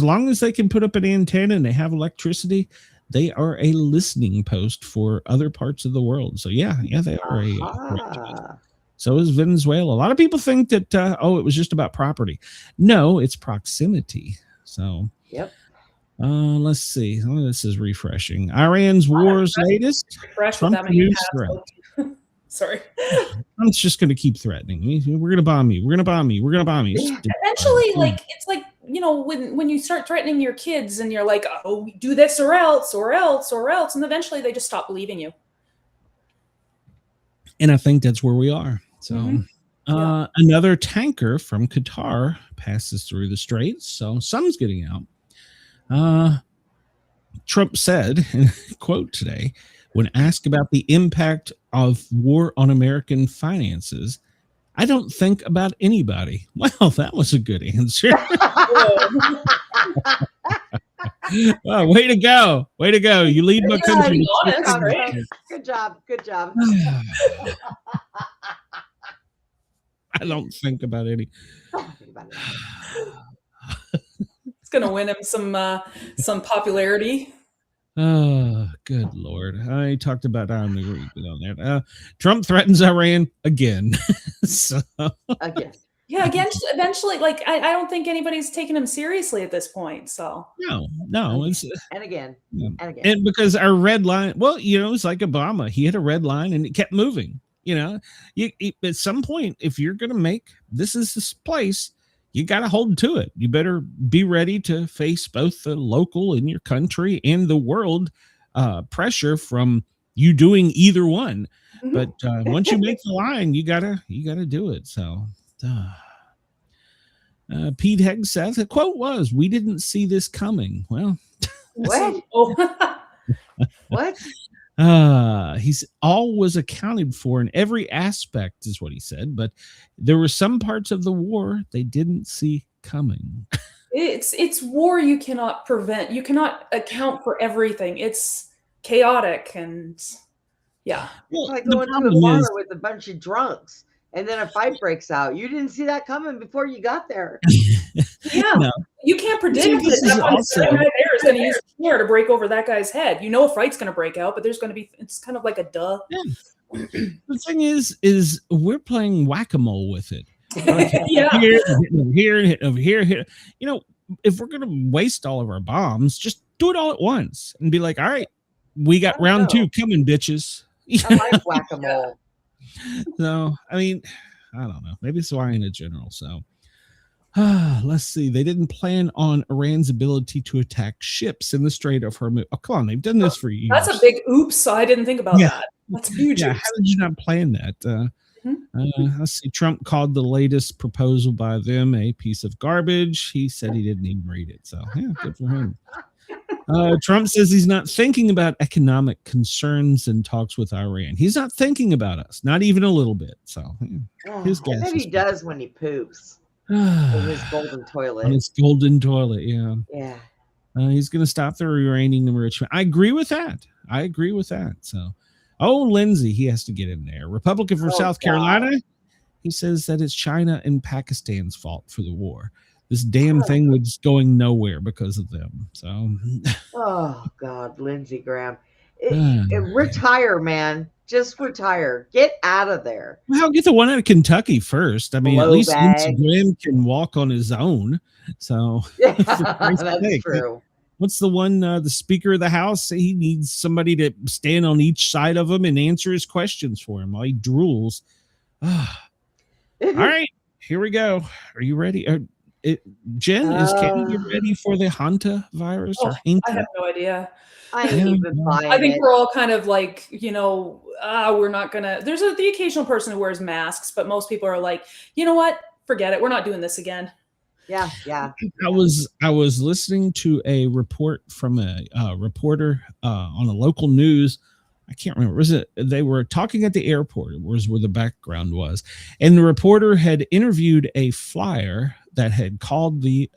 long as they can put up an antenna and they have electricity, they are a listening post for other parts of the world. So yeah, they are so is Venezuela. A lot of people think that it was just about property. No, it's proximity. So yep. Let's see. Oh, this is refreshing. Iran's war's latest. Trump renewed threat. Sorry. Trump's just going to keep threatening. We're going to bomb you. We're going to bomb you. We're going to bomb you. Eventually, it's like, when you start threatening your kids and you're like, oh, do this or else, and eventually they just stop believing you. And I think that's where we are. So another tanker from Qatar passes through the straits. So sun's getting out. Trump said, quote today, when asked about the impact of war on American finances, I don't think about anybody. Well, that was a good answer. Well, way to go. Way to go. You lead my country. Good job. Good job. I don't think about any. It's going to win him some popularity. Oh, good Lord. I talked about on there. Trump threatens Iran again. So. Again. Yeah, again, eventually, I don't think anybody's taking him seriously at this point. So no, it's and again, and because our red line, it's like Obama. He had a red line and it kept moving. At some point, if you're going to make this place, you got to hold to it. You better be ready to face both the local in your country and the world pressure from you doing either one. Mm-hmm. But once you make the line, you gotta do it. So. Pete Hegseth, the quote was, "We didn't see this coming." Well, what? What? He's all was accounted for in every aspect, is what he said. But there were some parts of the war they didn't see coming. It's war you cannot prevent. You cannot account for everything. It's chaotic and yeah. It's like going to a bar with a bunch of drunks and then a fight breaks out. You didn't see that coming before you got there. Yeah, no. You can't predict that guy there is going to use a spear to break over that guy's head. You know a fight's going to break out, but there's going to be, it's kind of like a duh. Yeah. The thing is we're playing whack-a-mole with it. Okay. Yeah. Here, over here. You know, if we're going to waste all of our bombs, just do it all at once and be like, all right, we got round 2 coming, bitches. I like whack-a-mole. So, I mean, I don't know. Maybe it's why in a general. So, let's see. They didn't plan on Iran's ability to attack ships in the Strait of Hormuz. Oh, come on. They've done this for years. That's a big oops. I didn't think about that. That's huge. Yeah, how did you not plan that? Let's see. Trump called the latest proposal by them a piece of garbage. He said he didn't even read it. So, yeah, good for him. Trump says he's not thinking about economic concerns in talks with Iran. He's not thinking about us, not even a little bit. So, his gas. I bet he does when he poops. In his golden toilet. On his golden toilet, yeah. Yeah. He's going to stop the uranium enrichment. I agree with that. So, Lindsey, he has to get in there. Republican from South Carolina, he says that it's China and Pakistan's fault for the war. This damn thing was going nowhere because of them. So, oh God, Lindsey Graham, retire, man. Just retire. Get out of there. Well, get the one out of Kentucky first. I mean, at least Lindsey Graham can walk on his own. So, yeah, that's true. What's the one? The Speaker of the House. He needs somebody to stand on each side of him and answer his questions for him while he drools. All right, here we go. Are you ready? Jen, is Canada ready for the Hanta virus? I have no idea. I ain't even buying I think we're all kind of like, we're not gonna. There's the occasional person who wears masks, but most people are like, you know what? Forget it. We're not doing this again. Yeah. I was listening to a report from a reporter on a local news. I can't remember. They were talking at the airport. It was where the background was, and the reporter had interviewed a flyer that had called the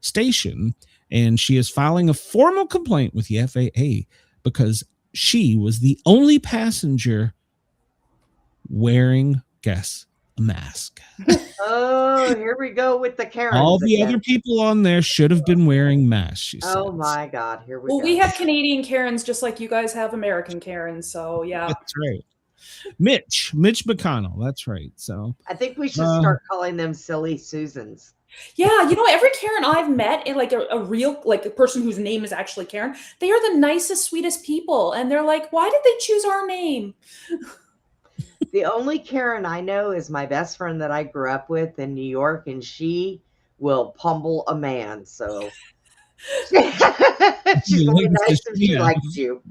station, and she is filing a formal complaint with the FAA because she was the only passenger wearing, guess, a mask. Oh, here we go with the Karens. All the other people on there should have been wearing masks. She said. Oh my God, here we go. Well, we have Canadian Karens just like you guys have American Karens. So yeah, that's right. Mitch McConnell. That's right. So I think we should start calling them silly Susans. Yeah, every Karen I've met, like a real, like a person whose name is actually Karen, they are the nicest, sweetest people, and they're like, why did they choose our name? The only Karen I know is my best friend that I grew up with in New York, and she will pummel a man. So she's only nice if she likes you.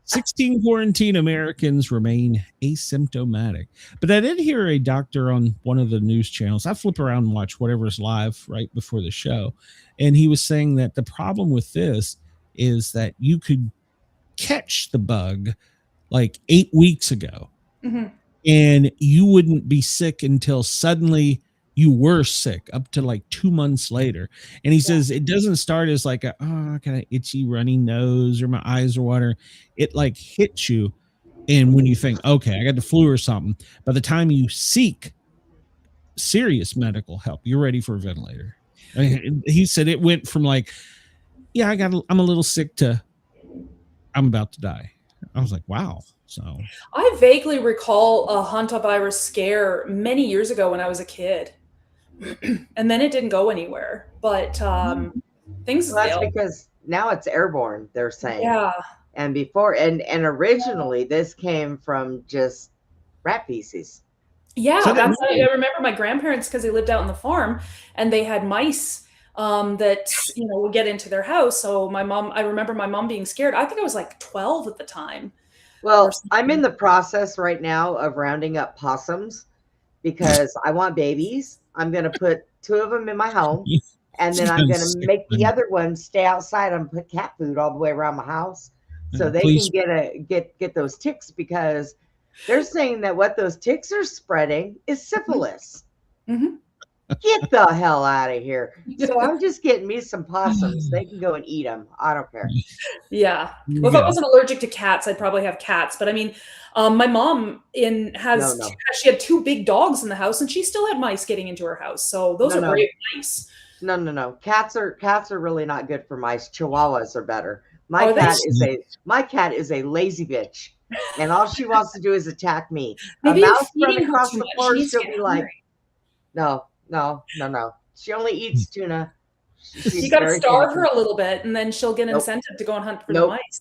16 quarantine Americans remain asymptomatic. But I did hear a doctor on one of the news channels. I flip around and watch whatever's live right before the show. And he was saying that the problem with this is that you could catch the bug like 8 weeks ago. Mm-hmm. And you wouldn't be sick until suddenly you were sick up to like 2 months later. And he says it doesn't start as like kind of itchy runny nose or my eyes are watering. It like hits you. And when you think, okay, I got the flu or something, by the time you seek serious medical help, you're ready for a ventilator. I mean, he said it went from like, yeah, I'm a little sick to I'm about to die. I was like, wow. So I vaguely recall a hantavirus scare many years ago when I was a kid. And then it didn't go anywhere. But things that's because now it's airborne, they're saying. Yeah. And before and originally this came from just rat feces. Yeah, I remember my grandparents, because they lived out on the farm and they had mice that would get into their house. So I remember my mom being scared. I think I was like 12 at the time. Well, I'm in the process right now of rounding up possums because I want babies. I'm going to put 2 of them in my home, and then I'm going to make the other ones stay outside and put cat food all the way around my house so they please. can get those ticks, because they're saying that what those ticks are spreading is syphilis. Mm-hmm. Get the hell out of here. So I'm just getting me some possums. They can go and eat them. I don't care. Yeah. Well, if I wasn't allergic to cats, I'd probably have cats. But I mean, my mom she had 2 big dogs in the house, and she still had mice getting into her house. So those are great mice. No. Cats are really not good for mice. Chihuahuas are better. My cat is a lazy bitch, and all she wants to do is attack me. Maybe a mouse run feeding her across too the much. floor, She needs she'll to be get like, hungry. no. She only eats tuna. You got to starve her a little bit, and then she'll get incentive to go and hunt for the mice.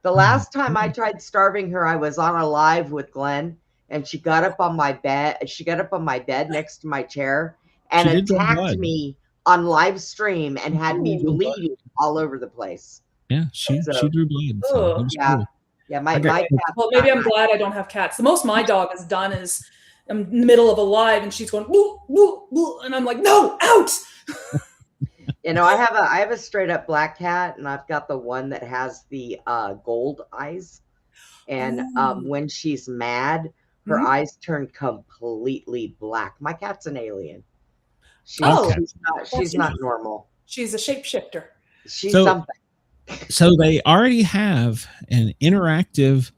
The last time I tried starving her, I was on a live with Glenn, and she got up on my bed. She got up on my bed next to my chair and attacked me on live stream and had me bleeding all over the place. Yeah, she drew blood. So cool. Yeah, my cat. Well, maybe I'm glad I don't have cats. The most my dog has done is I'm in the middle of a live, and she's going woo, woo, woo, and I'm like, no, out. I have a straight up black cat, and I've got the one that has the gold eyes, and when she's mad, her eyes turn completely black. My cat's an alien. She's not normal. She's a shapeshifter. She's something. So they already have an interactive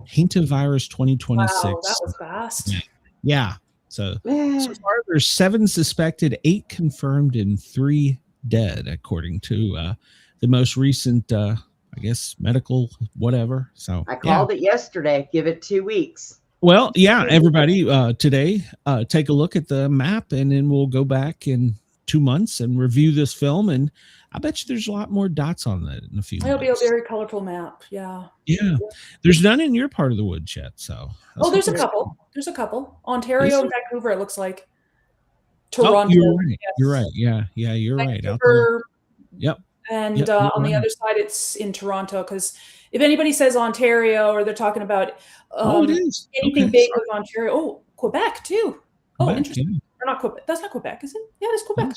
Hantavirus 2026. Wow, that was fast. Yeah. So far there's 7 suspected, 8 confirmed, and 3 dead, according to the most recent, I guess, medical whatever. So I called it yesterday. Give it 2 weeks. Well, yeah, everybody, today, take a look at the map, and then we'll go back in 2 months and review this film. And I bet you there's a lot more dots on that in a few It'll months. be a very colorful map. Yeah. Yeah. There's none in your part of the woods yet. So. There's a couple. There's a couple. Ontario and Vancouver, it looks like. Toronto. You're right. Yes. You're right. Yeah, you're right. Out there. Yep. And on the other side, it's in Toronto, because if anybody says Ontario, or they're talking about it is anything big with Ontario. Oh, Quebec too. Quebec, interesting. Yeah. Or not Quebec. That's not Quebec, is it? Yeah, it's Quebec.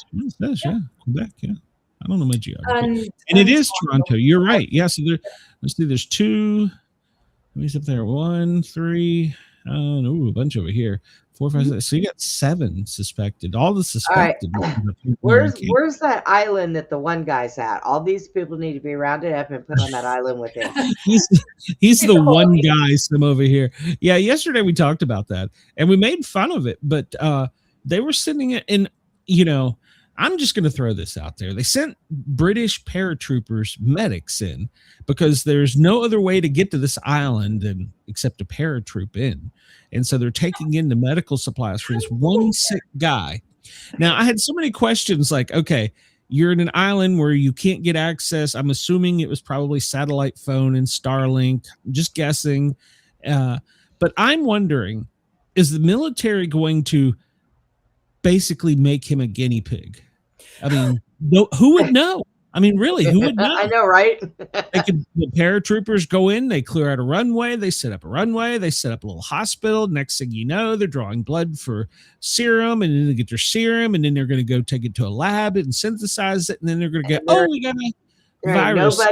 Yeah. Quebec. Yeah. I don't know my geography. And it is Toronto. You're right. Yeah. So let's see. There's 2. Let me see up there. 1, 3. A bunch over here. 4, 5, 6. So you got 7 suspected. All the suspected. All right. Where's that island that the one guy's at? All these people need to be rounded up and put on that island with him. He's the one guy. Some over here. Yeah. Yesterday we talked about that, and we made fun of it, but they were sitting in. I'm just going to throw this out there. They sent British paratroopers, medics in, because there's no other way to get to this island except a paratroop in. And so they're taking in the medical supplies for this one sick guy. Now, I had so many questions like, okay, you're in an island where you can't get access. I'm assuming it was probably satellite phone and Starlink. I'm just guessing. But I'm wondering, is the military going to basically make him a guinea pig? I mean, who would know? I mean, really, who would know? I know, right? The paratroopers go in, they clear out a runway, they set up a runway, they set up a little hospital. Next thing you know, they're drawing blood for serum, and then they get their serum, and then they're going to go take it to a lab and synthesize it, and then they're going to get, we got a virus.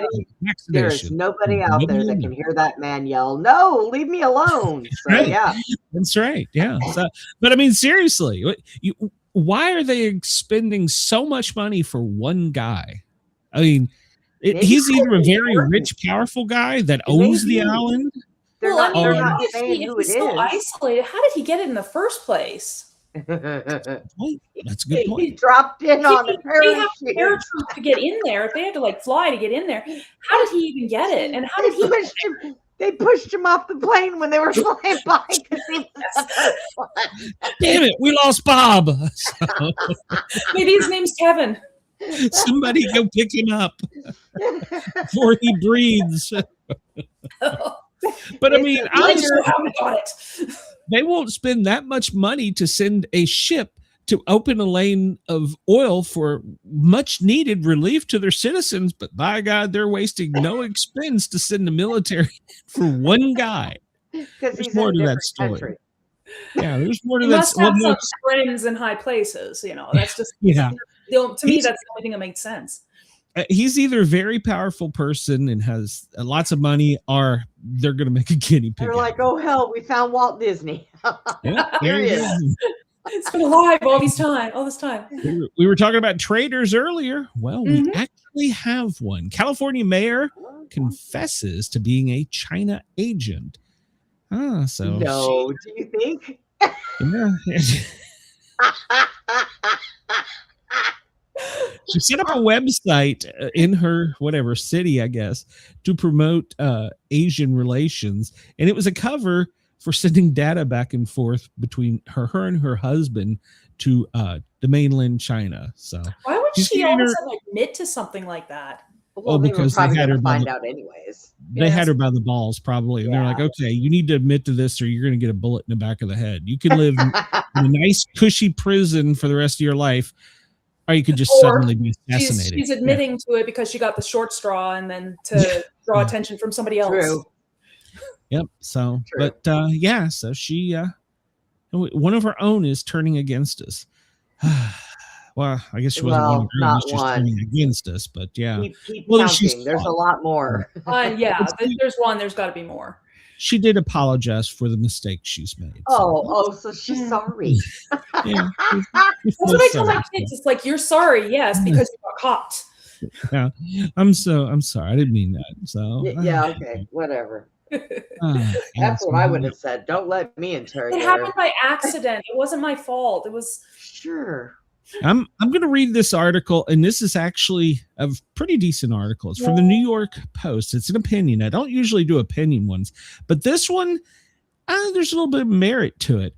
There is nobody out there that can hear that man yell, "No, leave me alone." So, yeah, that's right. Yeah. So, but I mean, seriously, why are they spending so much money for one guy? I mean, he's either a very rich, powerful guy that owns the island. They're not saying who it is. So isolated. How did he get it in the first place? That's a good point. He dropped in on the parachute. They have to parachute to get in there. If they had to fly to get in there, how did he even get it? And how did he? They pushed him off the plane when they were flying by. Damn it, we lost Bob. Maybe his name's Kevin. Somebody go pick him up before he breathes. But I mean, they won't spend that much money to send a ship to open a lane of oil for much needed relief to their citizens. But by God, they're wasting no expense to send the military for one guy. There's more to that story. Country. Yeah, there's more to that. Must have some friends in high places. That's just to me, that's the only thing that makes sense. He's either a very powerful person and has lots of money, or they're going to make a guinea pig. They're like, oh, hell, we found Walt Disney. Yeah, Here he is. It's been alive all this time. We were talking about traitors earlier. Well, we actually have one. California mayor confesses to being a China agent. No, do you think? Yeah. She set up a website in her whatever city, I guess, to promote Asian relations, and it was a cover for sending data back and forth between her and her husband to the mainland China. So why would she all of a sudden admit to something like that? Well, because they had her find out anyways. They had her by the balls, probably. And they're like, okay, you need to admit to this or you're going to get a bullet in the back of the head. You can live in a nice, cushy prison for the rest of your life, or you could just suddenly be assassinated. She's admitting to it because she got the short straw and then to draw attention from somebody else. True. Yep. So, but so she, one of her own is turning against us. Well, I guess she wasn't one of her own, she's turning against us, but yeah. Keep counting. There's a lot more. There's one. There's got to be more. She did apologize for the mistake she's made. So she's sorry. Yeah. That's what I tell my kids. It's like, you're sorry, yes, because you got caught. Yeah. I'm sorry. I didn't mean that. So okay, whatever. That's what I would have said. Don't let me interrogate. It happened by accident. It wasn't my fault. It was sure. I'm going to read this article, and this is actually a pretty decent article. It's from the New York Post. It's an opinion. I don't usually do opinion ones, but this one, there's a little bit of merit to it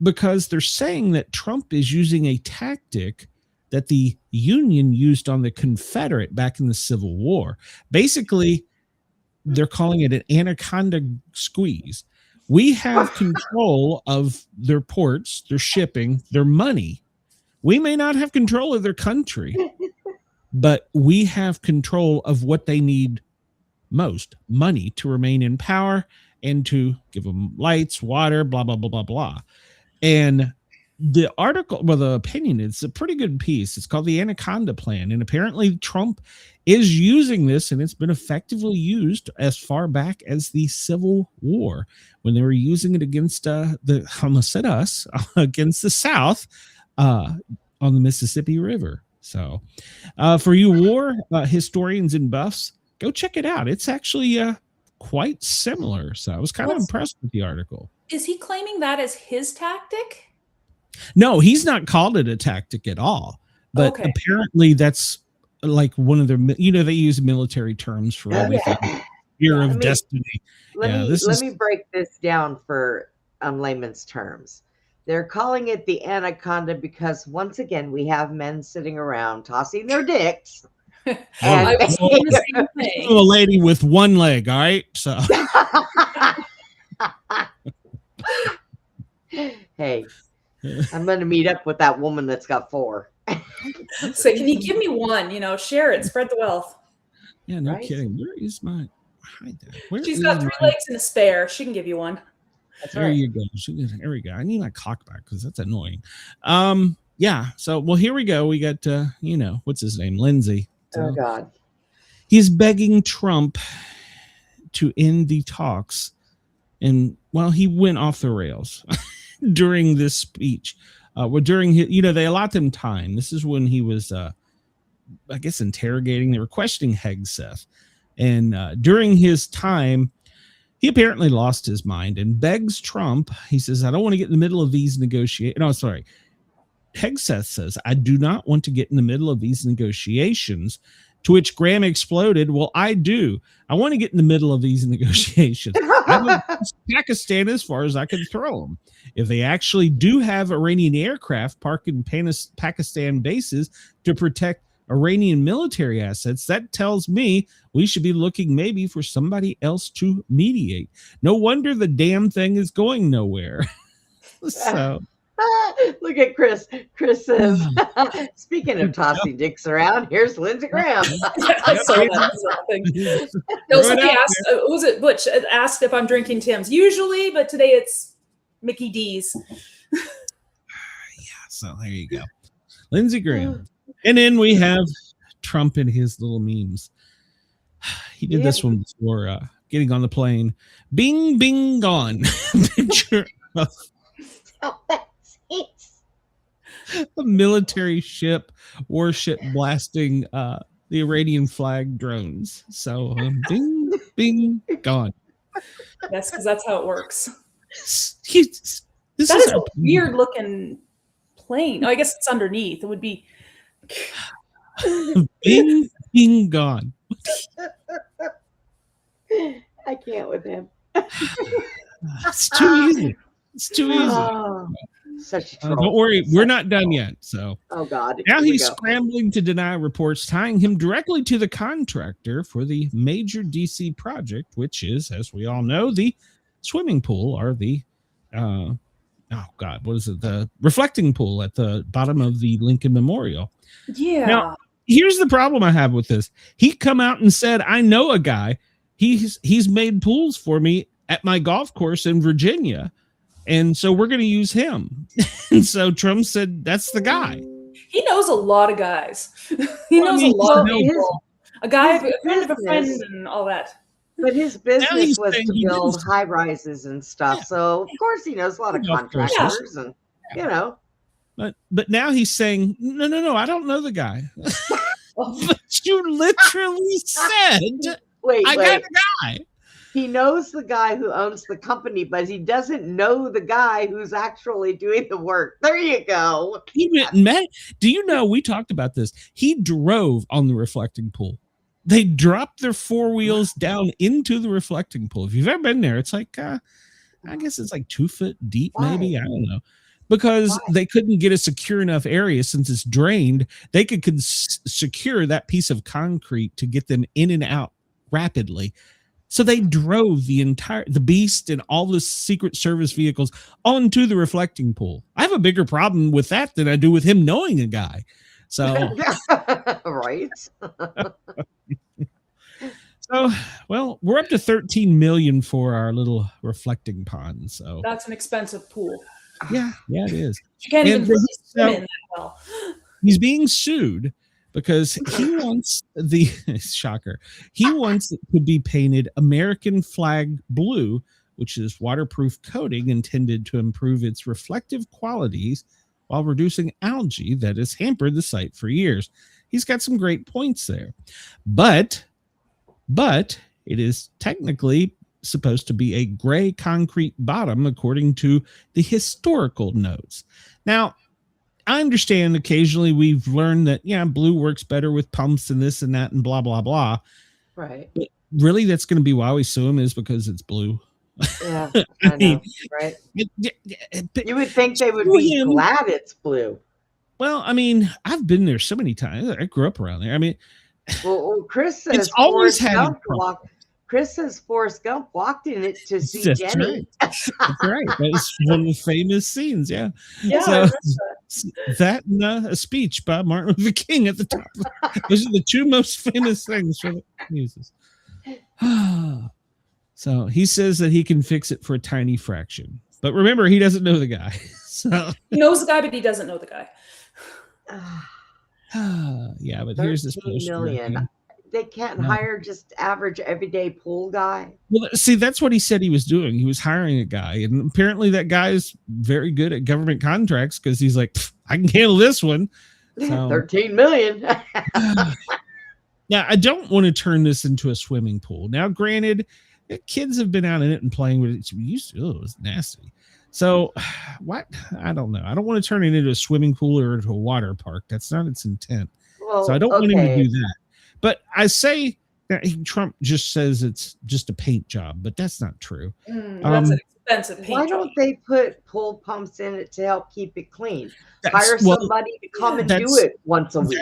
because they're saying that Trump is using a tactic that the Union used on the Confederate back in the Civil War. Basically, they're calling it an anaconda squeeze. We have control of their ports, their shipping, their money. We may not have control of their country, but we have control of what they need most, money to remain in power and to give them lights, water, blah, blah, blah, blah, blah. And the article, the opinion, it's a pretty good piece. It's called the Anaconda Plan. And apparently Trump is using this, and it's been effectively used as far back as the Civil War when they were using it against against the South. On the Mississippi River. So for you war historians and buffs, go check it out. It's actually quite similar. So I was kind of impressed with the article. Is he claiming that as his tactic? No, he's not called it a tactic at all. But apparently that's like one of their, they use military terms for everything. Fear of destiny. Let me break this down for layman's terms. They're calling it the anaconda because once again we have men sitting around tossing their dicks. And I was saying the same thing. A lady with one leg, all right? So hey, I'm gonna meet up with that woman that's got 4. So can you give me one? Share it, spread the wealth. Yeah, no kidding. Where is my She's got 3 legs and a spare. She can give you one. There you go. There we go. I need my clock back because that's annoying. So here we go. We got what's his name? Lindsay. Oh God. He's begging Trump to end the talks. And he went off the rails during this speech. During his, they allot them time. This is when he was I guess interrogating, they were questioning Hegseth. And during his time, he apparently lost his mind and begs Trump. He says, I don't want to get in the middle of these negotiations. No, sorry. Hegseth says, I do not want to get in the middle of these negotiations, to which Graham exploded. Well, I do. I want to get in the middle of these negotiations. I would push Pakistan as far as I can throw them. If they actually do have Iranian aircraft parked in Pakistan bases to protect Iranian military assets, that tells me we should be looking maybe for somebody else to mediate. No wonder the damn thing is going nowhere. So look at Chris. Chris says, speaking of tossing dicks around, here's Lindsey Graham. I saw that. Somebody asked, was it Butch asked if I'm drinking Tim's? Usually, but today it's Mickey D's. So there you go. Lindsey Graham. And then we have Trump and his little memes. He did this one before getting on the plane. Bing, bing, gone. Picture of a military ship, warship blasting the Iranian flag drones. So bing, bing, gone. Yes, because that's how it works. This is a weird looking plane. Oh, I guess it's underneath. It would be bing, bing, gone. I can't with him. It's too easy. It's too easy. Oh, such a troll. Don't worry, we're not done yet. So, oh God, now he's scrambling to deny reports tying him directly to the contractor for the major DC project, which is, as we all know, the swimming pool or the oh God, what is it? The reflecting pool at the bottom of the Lincoln Memorial. Yeah. Now, here's the problem I have with this. He come out and said, I know a guy. He's made pools for me at my golf course in Virginia. And so we're going to use him. And so Trump said, that's the guy. He knows a lot of guys. He knows a lot of people. A guy, a friend of a friend and all that. But his business was to build high rises and stuff. Yeah. So of course he knows a lot of contractors and you know. But now he's saying, no, I don't know the guy. But you literally said, I got a guy. He knows the guy who owns the company, but he doesn't know the guy who's actually doing the work. There you go. He met. Do you know, we talked about this. He drove on the reflecting pool. They dropped their four wheels down into the reflecting pool. If you've ever been there, it's like, I guess it's like 2 foot deep, maybe. I don't know. Because they couldn't get a secure enough area since it's drained. They could secure that piece of concrete to get them in and out rapidly. So they drove the beast and all the Secret Service vehicles onto the reflecting pool. I have a bigger problem with that than I do with him knowing a guy. So, right. So, well, we're up to 13 million for our little reflecting pond. So that's an expensive pool. Yeah, it is. You can't even swim in that well. He's being sued because he wants he wants it to be painted American flag blue, which is waterproof coating intended to improve its reflective qualities while reducing algae that has hampered the site for years. He's got some great points there. But it is technically supposed to be a gray concrete bottom according to the historical notes. Now, I understand occasionally we've learned that, blue works better with pumps and this and that and blah, blah, blah. Right. But really, that's going to be why we sue him, is because it's blue. Yeah, I know, right? You would think they would be glad it's blue. Well, I mean, I've been there so many times. I grew up around there. I mean, well Chris says it's always had Chris says Forrest Gump walked in it to see That's Jenny. Right. That's right. That's one of the famous scenes. Yeah. Yeah. So, that and a speech by Martin Luther King at the top. Those are the two most famous things for the muses. So he says that he can fix it for a tiny fraction. But remember, he doesn't know the guy. So he knows the guy, but he doesn't know the guy. Yeah, but here's this million. They can't hire just average everyday pool guy. Well, see, that's what he said he was doing. He was hiring a guy, and apparently that guy is very good at government contracts because he's like, I can handle this one. So, 13 million. Now, I don't want to turn this into a swimming pool. Now, granted, kids have been out in it and playing with it. It was nasty. So, what? I don't know. I don't want to turn it into a swimming pool or into a water park. That's not its intent. Well, so I don't want him to do that. But I say that Trump just says it's just a paint job, but that's not true. That's an expensive paint Why don't they put pool pumps in it to help keep it clean? Hire somebody to come and do it once a week.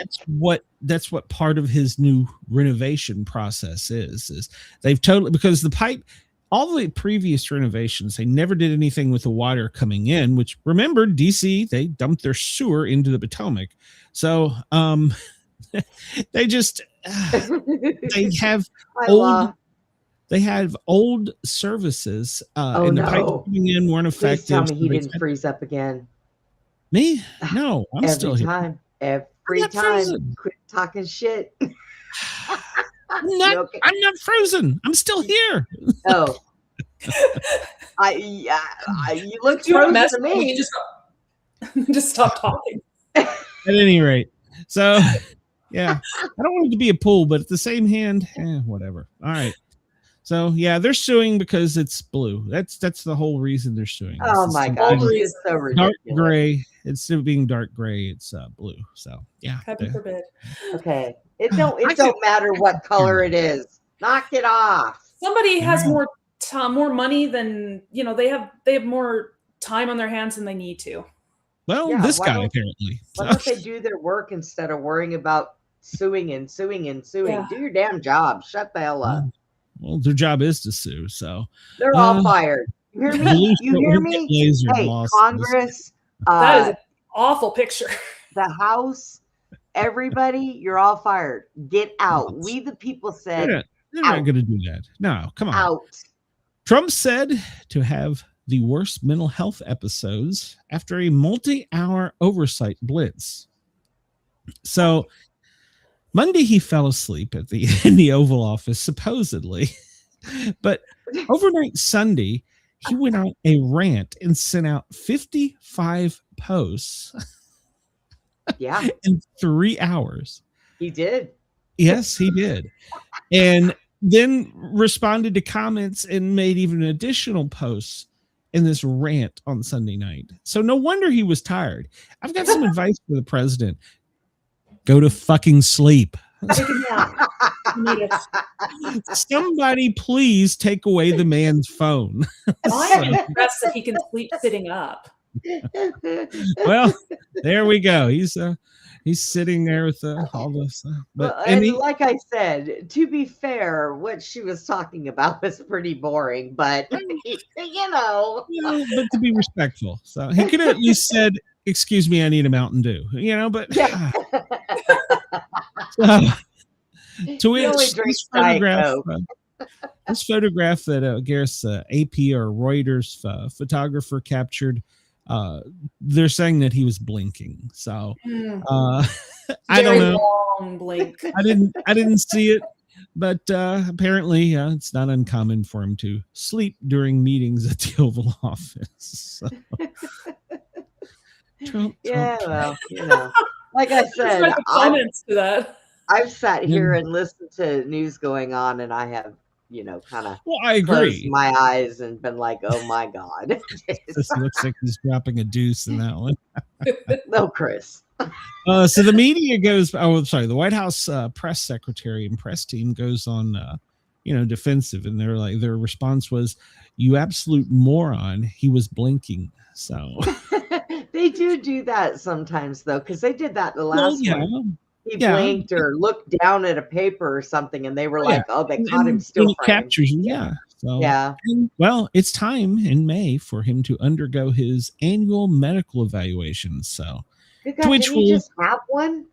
That's what part of his new renovation process is they've totally, because the pipe, all the previous renovations, they never did anything with the water coming in, which, remember, DC, they dumped their sewer into the Potomac. So they just they have old services and the pipes coming in weren't effective. Please tell me he didn't freeze up again. Me? No, I'm still here. free time. Quit talking shit. I'm not frozen. I'm still here. Oh. You look frozen to me. Just stop talking. At any rate. So, yeah. I don't want it to be a pool, but at the same hand, whatever. All right. So, yeah, they're suing because it's blue. That's the whole reason they're suing. Oh, my God. It's so ridiculous. Dark gray. Instead of being dark gray, it's blue. So, yeah. Heaven forbid. Okay. It don't matter what color it is. Knock it off. Somebody has more money than, they have more time on their hands than they need to. Well, this guy apparently. Why don't they do their work instead of worrying about suing and suing and suing? Yeah. Do your damn job. Shut the hell up. Well, their job is to sue, so they're all fired. You hear me? You hear me? Hey, Congress. That is an awful picture. The House, everybody, you're all fired. Get out. We the people said they're not going to do that. No, come on. Out. Trump said to have the worst mental health episodes after a multi-hour oversight blitz. So Monday he fell asleep in the Oval Office, supposedly. But overnight Sunday, he went on a rant and sent out 55 posts. Yeah. In 3 hours. He did. Yes, he did. And then responded to comments and made even additional posts in this rant on Sunday night. So no wonder he was tired. I've got some advice for the president. Go to fucking sleep. Somebody please take away the man's phone. I'm impressed that he can sleep sitting up. Well, there we go. He's sitting there with all this. Like I said, to be fair, what she was talking about was pretty boring, but but to be respectful, so he could have at least said, "Excuse me, I need a Mountain Dew," But yeah. To which this photograph that Gareth's AP or Reuters photographer captured. They're saying that he was blinking. So I don't know. Long blink. I didn't see it, but apparently it's not uncommon for him to sleep during meetings at the Oval Office. So. Trump. Well, like I said, I've sat here and listened to news going on, and I have kind of I agree. Closed my eyes and been like, oh my God. This looks like he's dropping a deuce in that one. No, Chris. So the media goes, the White House press secretary and press team goes on, defensive. And their response was, you absolute moron. He was blinking. So they do that sometimes, though, because they did that the last one. He blinked or looked down at a paper or something, and they were like, "Oh, they caught him still." He captures him, So, well, it's time in May for him to undergo his annual medical evaluation. So, did he just have one?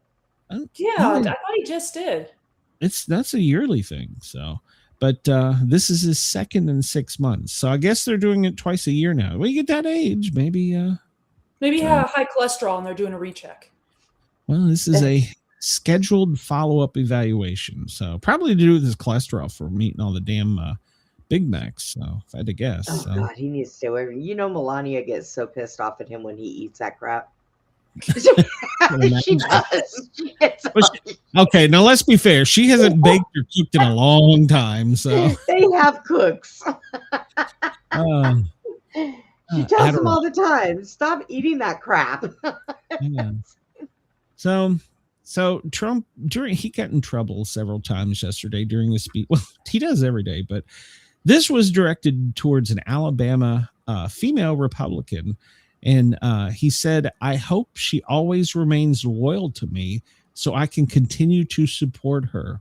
I thought he just did. That's a yearly thing. So, but this is his second in 6 months. So I guess they're doing it twice a year now. When you get that age, maybe he had high cholesterol and they're doing a recheck. Well, this is a scheduled follow-up evaluation, so probably to do with his cholesterol from eating all the damn Big Macs. So if I had to guess, God, he needs to stay away. Melania gets so pissed off at him when he eats that crap. She does. Okay, now let's be fair. She hasn't baked or cooked in a long time, so they have cooks. She tells them all the time, "Stop eating that crap." So Trump, he got in trouble several times yesterday during the speech. Well, he does every day, but this was directed towards an Alabama female Republican. And he said, "I hope she always remains loyal to me so I can continue to support her."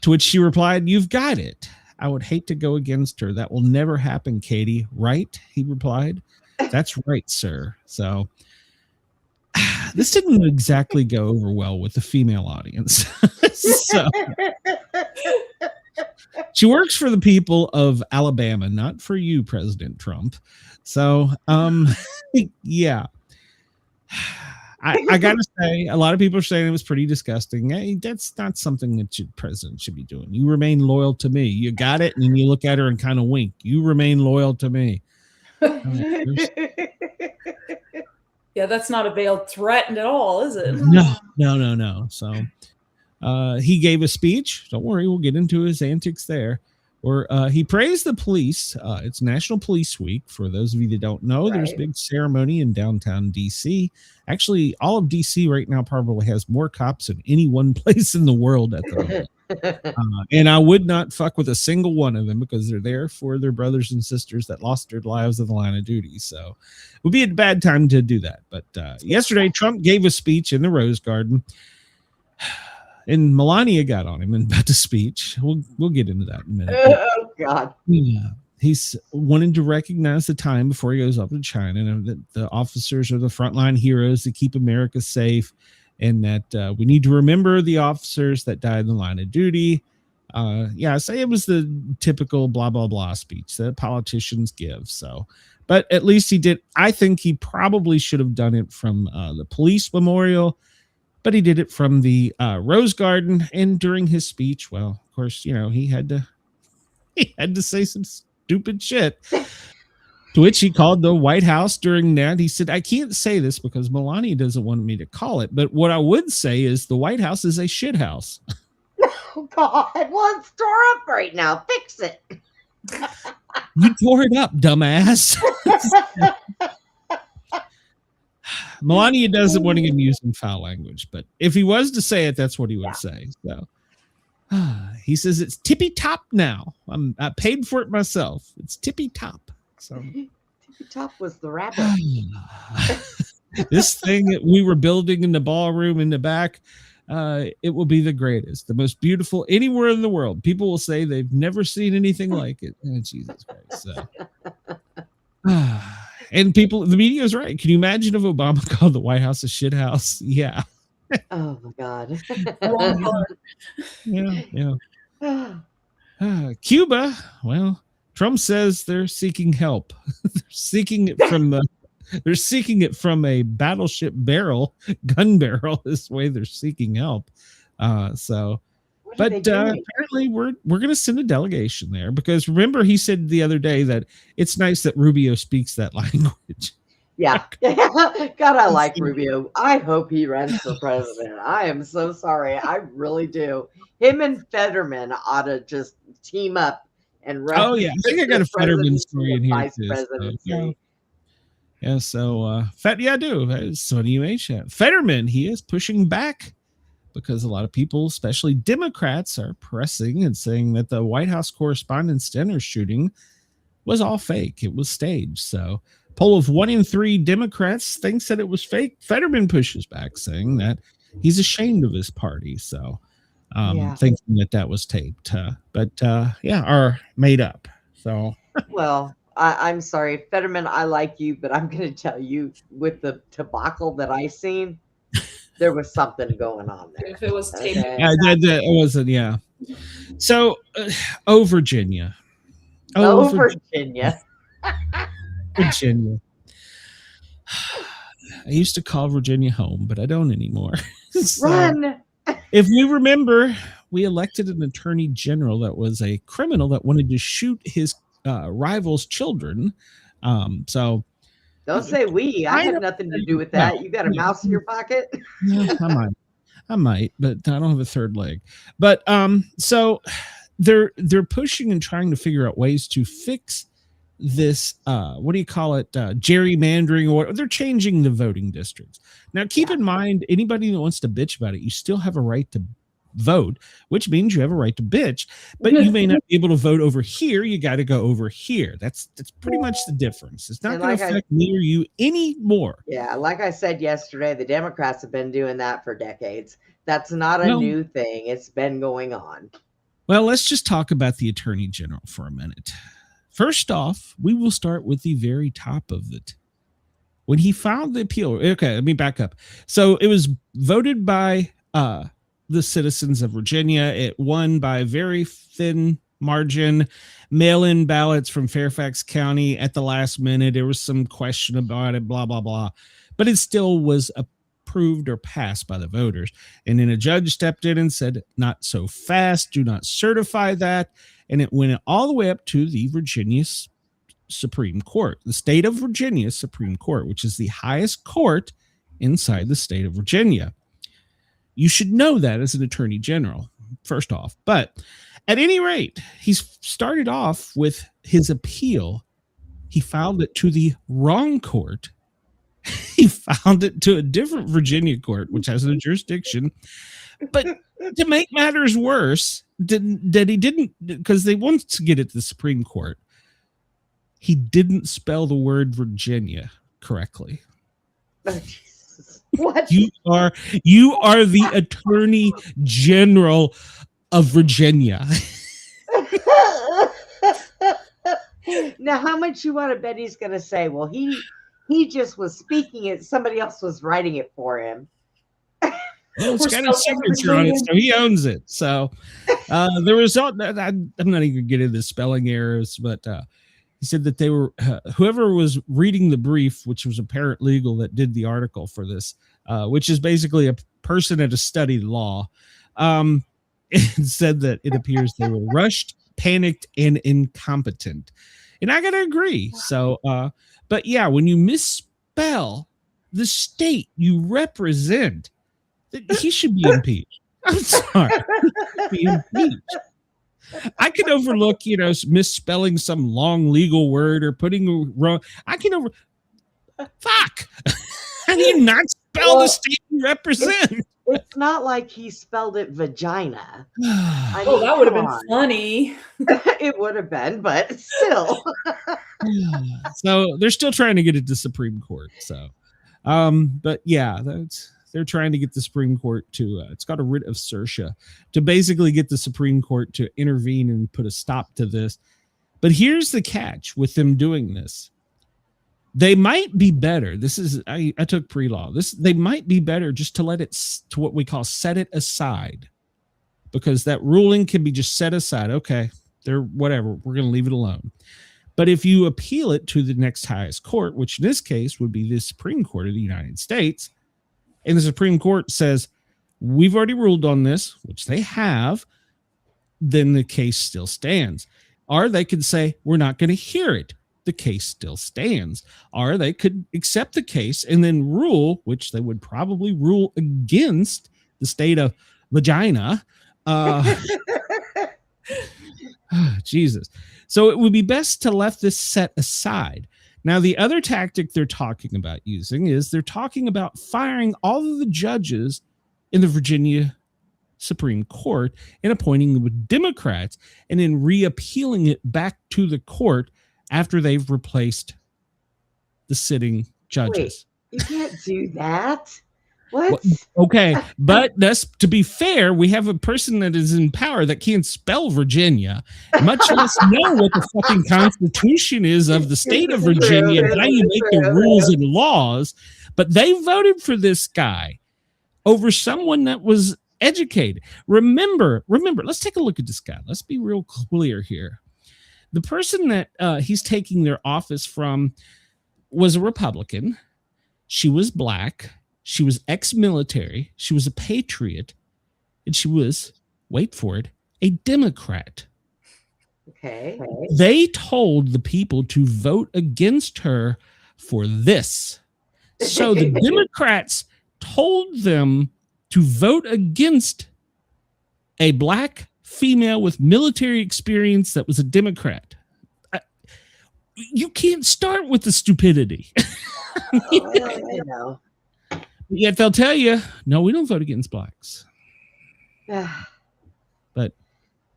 To which she replied, "You've got it. I would hate to go against her. That will never happen, Katie. Right?" He replied. "That's right, sir." So this didn't exactly go over well with the female audience. So, she works for the people of Alabama, not for you, President Trump. So, yeah. I gotta say, a lot of people are saying it was pretty disgusting. Hey, that's not something that president should be doing. You remain loyal to me. You got it, and then you look at her and kind of wink. You remain loyal to me. Yeah, that's not a veiled threat at all, is it? No. So he gave a speech. Don't worry, we'll get into his antics there. Or he praised the police. It's National Police Week. For those of you that don't know, there's a big ceremony in downtown DC. Actually, all of DC right now probably has more cops than any one place in the world at the moment. And I would not fuck with a single one of them because they're there for their brothers and sisters that lost their lives in the line of duty. So it would be a bad time to do that. But yesterday, Trump gave a speech in the Rose Garden. And Melania got on him about the speech. We'll get into that in a minute. Oh, God. Yeah. He's wanting to recognize the time before he goes up to China, and that the officers are the frontline heroes to keep America safe, and that we need to remember the officers that died in the line of duty. Say it was the typical blah, blah, blah speech that politicians give. So, but at least he did. I think he probably should have done it from the police memorial, but he did it from the Rose Garden. And during his speech, well, of course, he had to say some stupid shit, to which he called the White House during that. He said, I can't say this because Melania doesn't want me to call it, but what I would say is the White House is a shit house. Oh, God. Well, it's tore up right now. Fix it. You tore it up, dumbass. Melania doesn't want to get using foul language, but if he was to say it, that's what he would say. So he says it's tippy top now. I paid for it myself. It's tippy top. So tippy top was the rabbit. This thing that we were building in the ballroom in the back, it will be the greatest, the most beautiful anywhere in the world. People will say they've never seen anything like it. Oh, Jesus Christ. So. And the media is right. Can you imagine if Obama called the White House a shit house? Yeah. Oh, my God. Yeah. Cuba, well, Trump says they're seeking help. They're seeking it from a battleship gun barrel. This way they're seeking help. But apparently we're going to send a delegation there because remember he said the other day that it's nice that Rubio speaks that language. Yeah. God, I like Rubio. I hope he runs for president. I am so sorry. I really do. Him and Fetterman ought to just team up and run. Oh, yeah. I think I got a Fetterman story in here. Vice presidency. Yeah. So, I do. So do you, Fetterman, he is pushing back because a lot of people, especially Democrats, are pressing and saying that the White House Correspondents' Dinner shooting was all fake. It was staged. So poll of 1 in 3 Democrats thinks that it was fake. Fetterman pushes back, saying that he's ashamed of his party. So thinking that was taped, are made up. So, well, I'm sorry, Fetterman, I like you, but I'm going to tell you with the debacle that I seen, there was something going on there. If it was taped. It wasn't, yeah. So, Virginia. Virginia. Virginia. I used to call Virginia home, but I don't anymore. So, run! If we remember, we elected an attorney general that was a criminal that wanted to shoot his rival's children. So don't say we. I have nothing to do with that. You got a mouse in your pocket? I might, but I don't have a third leg. But so they're pushing and trying to figure out ways to fix this what do you call it, gerrymandering, or they're changing the voting districts. Now keep in mind, anybody that wants to bitch about it, you still have a right to vote, which means you have a right to bitch, but you may not be able to vote over here. You got to go over here. That's pretty much the difference. It's not going to affect me or you anymore. Yeah, like I said yesterday, the Democrats have been doing that for decades. That's not a new thing. It's been going on. Well, let's just talk about the attorney general for a minute. First off, we will start with the very top of it. When he filed the appeal, okay, let me back up. So it was voted by the citizens of Virginia. It won by a very thin margin. Mail-in ballots from Fairfax County at the last minute. There was some question about it, blah, blah, blah. But it still was a approved or passed by the voters. And then a judge stepped in and said, not so fast, do not certify that. And it went all the way up to the Virginia Supreme Court, the state of Virginia Supreme Court, which is the highest court inside the state of Virginia. You should know that as an attorney general, first off. But at any rate, he's started off with his appeal. He filed it to the wrong court. He filed it to a different Virginia court, which has a jurisdiction. But to make matters worse, that he didn't, because they wanted to get it to the Supreme Court, he didn't spell the word Virginia correctly. Oh, Jesus. What? You are the Attorney General of Virginia. Now, how much you want to bet he's going to say, well, he just was speaking it, somebody else was writing it for him. Well, it's got a signature on it, so he owns it. So the result, I'm not even getting the spelling errors, but he said that they were, whoever was reading the brief, which was a paralegal that did the article for this, which is basically a person that has studied law, and said that it appears they were rushed, panicked, and incompetent. And I got to agree. So, but yeah, when you misspell the state you represent, he should be impeached. I'm sorry. Be impeached. I can overlook, misspelling some long legal word or putting wrong. I can fuck. How do you not spell the state you represent? It's not like he spelled it vagina. That would have been funny. It would have been, but still. So they're still trying to get it to Supreme Court. So, but yeah, they're trying to get the Supreme Court to, it's got a writ of certia, to basically get the Supreme Court to intervene and put a stop to this. But here's the catch with them doing this. They might be better. This is, I took pre-law. They might be better just to let it, to what we call set it aside, because that ruling can be just set aside. Okay, they're whatever. We're going to leave it alone. But if you appeal it to the next highest court, which in this case would be the Supreme Court of the United States, and the Supreme Court says, we've already ruled on this, which they have, then the case still stands. Or they could say, we're not going to hear it. The case still stands. Or they could accept the case and then rule, which they would probably rule against the state of vagina. Jesus. So it would be best to let this set aside. Now, the other tactic they're talking about using is they're talking about firing all of the judges in the Virginia Supreme Court and appointing them with Democrats and then reappealing it back to the court after they've replaced the sitting judges. Wait, you can't do that. What? Okay, but that's, to be fair, we have a person that is in power that can't spell Virginia, much less know what the fucking Constitution is of the state of Virginia and how you make the rules and laws. But they voted for this guy over someone that was educated. Remember, let's take a look at this guy. Let's be real clear here. The person that he's taking their office from was a Republican. She was black. She was ex-military. She was a patriot. And she was, wait for it, a Democrat. Okay. They told the people to vote against her for this. So the Democrats told them to vote against a black female with military experience that was a Democrat. You can't start with the stupidity. You know. Yet they'll tell you, no, we don't vote against blacks. But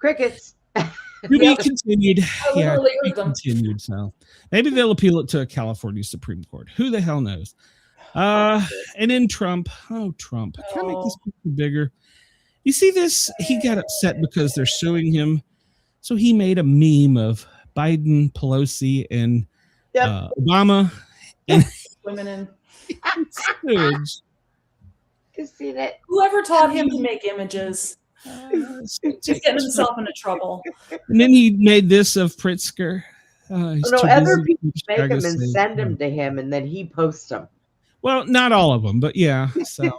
crickets. To be continued. Yeah, to be continued. So maybe they'll appeal it to a California Supreme Court. Who the hell knows? And then Trump. Oh, Trump. Can I make this picture bigger? You see this? He got upset because they're suing him. So he made a meme of Biden, Pelosi, and Obama. And women in I've seen it. Whoever taught him to make images? He's getting himself into trouble. And then he made this of Pritzker. Other people make them and send them to him, and then he posts them. Well, not all of them, but yeah. So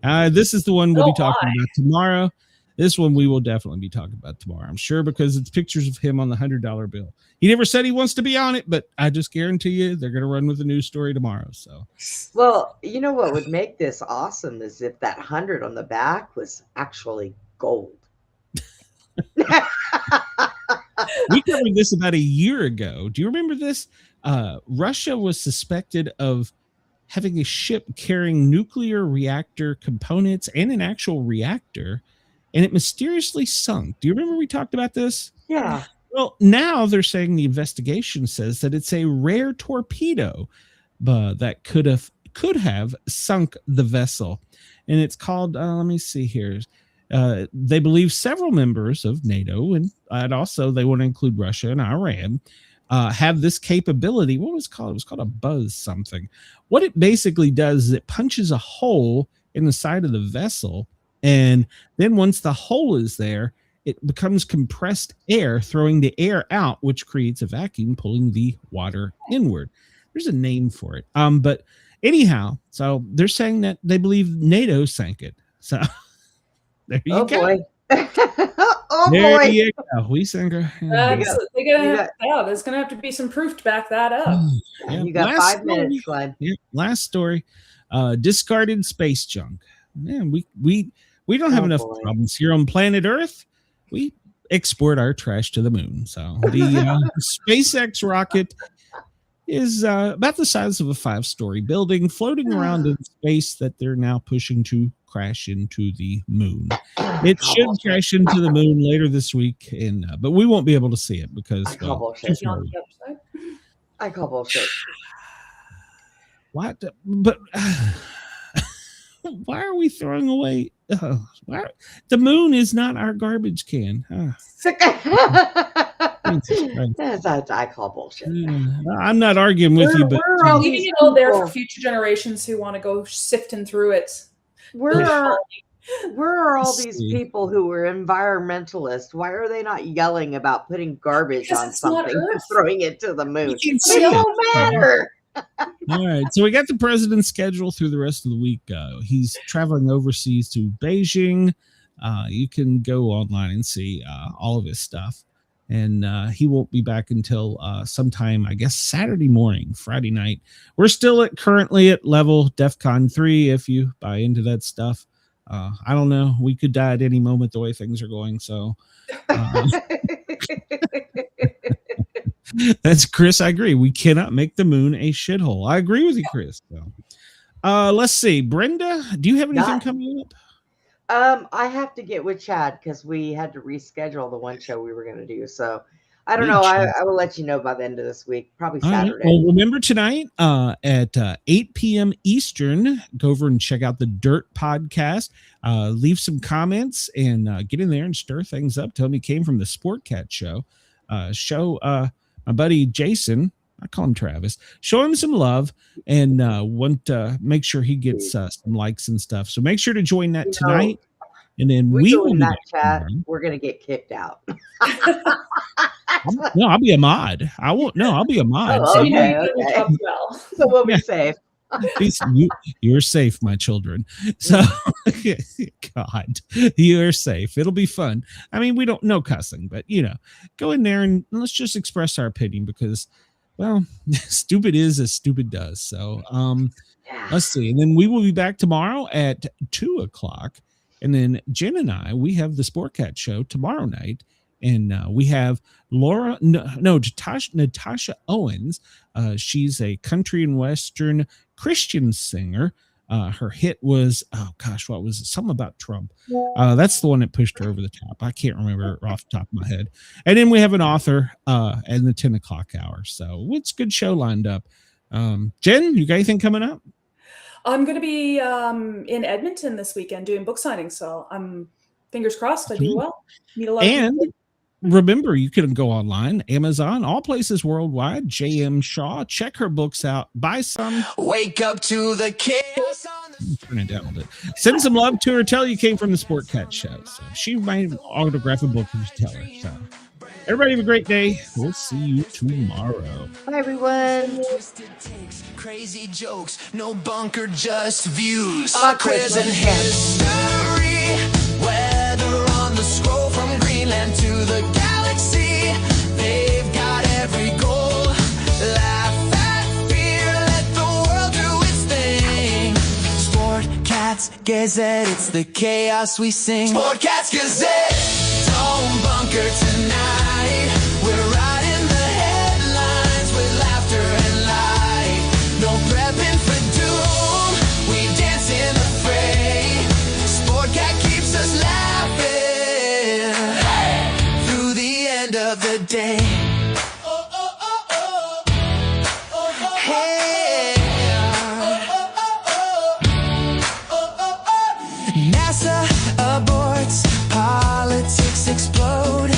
this is the one we'll be talking about tomorrow. This one we will definitely be talking about tomorrow, I'm sure, because it's pictures of him on the $100 bill. He never said he wants to be on it, but I just guarantee you they're going to run with a news story tomorrow. So, well, you know what would make this awesome is if that 100 on the back was actually gold. We covered this about a year ago. Do you remember this? Russia was suspected of having a ship carrying nuclear reactor components and an actual reactor, and it mysteriously sunk. Do you remember we talked about this? Yeah. Well, now they're saying the investigation says that it's a rare torpedo that could have sunk the vessel, and it's called. Let me see here. They believe several members of NATO, and also they want to include Russia and Iran, have this capability. What was it called? It was called a buzz something. What it basically does is it punches a hole in the side of the vessel, and then once the hole is there, it becomes compressed air, throwing the air out, which creates a vacuum, pulling the water inward. There's a name for it. But anyhow, so they're saying that they believe NATO sank it. So there you go. Boy. There boy. you go. We sank her. There's gonna have to be some proof to back that up. Yeah. You got 5 minutes, Glenn. Yeah. Last story. Discarded space junk. Man, we don't have enough problems here on planet Earth. We export our trash to the moon. So the SpaceX rocket is about the size of a 5-story building floating around in space that they're now pushing to crash into the moon. It should crash into the moon later this week, but we won't be able to see it because I call bullshit. What? But why are we throwing away? The moon is not our garbage can. I call bullshit. I'm not arguing with you, but we're leaving it all there for future generations who want to go sifting through it. Where are all these people who were environmentalists? Why are they not yelling about putting garbage on something and throwing it to the moon? It don't matter. All right, so we got the president's schedule through the rest of the week. He's traveling overseas to Beijing. You can go online and see all of his stuff, and he won't be back until sometime, I guess, Saturday morning, Friday night. We're still currently at level DEFCON 3 if you buy into that stuff. I don't know. We could die at any moment the way things are going. So that's Chris. I agree. We cannot make the moon a shithole. I agree with you, Chris. So, let's see. Brenda, do you have anything coming up? I have to get with Chad because we had to reschedule the one show we were going to do. So I don't know. I will let you know by the end of this week, probably Saturday. Right. Well, remember tonight at 8 p.m. Eastern, go over and check out the Dirt podcast. Leave some comments and get in there and stir things up. Tell me you came from the Sportcat show. My buddy Jason, I call him Travis, show him some love and want to make sure he gets some likes and stuff. So make sure to join that tonight. And then we will in that chat. We're going to get kicked out. No, I'll be a mod. I won't. No, I'll be a mod. Oh, okay. So we'll be safe. You're safe, my children. So, God, you're safe. It'll be fun. I mean, we don't know cussing, but go in there and let's just express our opinion because, well, stupid is as stupid does. So, let's see. And then we will be back tomorrow at 2:00. And then Jen and I, we have the Sportcat show tomorrow night. And we have Natasha Owens. She's a country and Western Christian singer. Her hit was, what was it? Something about Trump. That's the one that pushed her over the top. I can't remember off the top of my head. And then we have an author in the 10:00 hour. So it's a good show lined up. Jen, you got anything coming up? I'm going to be in Edmonton this weekend doing book signings. So I'm fingers crossed I do well. Meet a lot of people. Remember, you can go online, Amazon, all places worldwide. J.M. Shaw, check her books out. Buy some. Wake up to the chaos. Turn it down a bit. Send some love to her. Tell her you came from the Sportcat show. So she might autograph a book if you tell her. So Everybody have a great day. We'll see you tomorrow. Bye, everyone. Crazy jokes, no bunker, just views. Our quiz and history. Weather on the scroll from Greenland to the galaxy. They've got every goal. Laugh at fear, let the world do its thing. Sportcats, Gazette, it's the chaos we sing. Sportcats, Gazette, don't bunker tonight. We're riding the headlines with laughter and light. No prepping for doom, we dance in the fray. Sportcat keeps us laughing through the end of the day. Hey. NASA aborts, politics explode.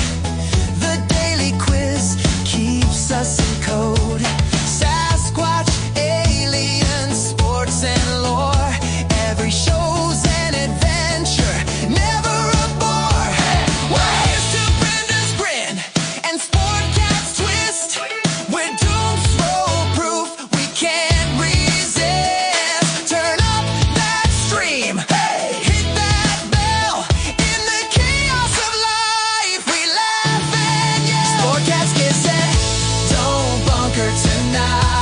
The daily quiz keeps us in code. Sasquatch, aliens, sports and lore. Every show's an adventure, never a bore. Here's to Brenda's grin and Sportcat's twist. We're doomsday-proof, we can't resist. Turn up that stream, hit that bell. In the chaos of life, we laugh and yell. Sportcats, Gazette, don't bunker tonight.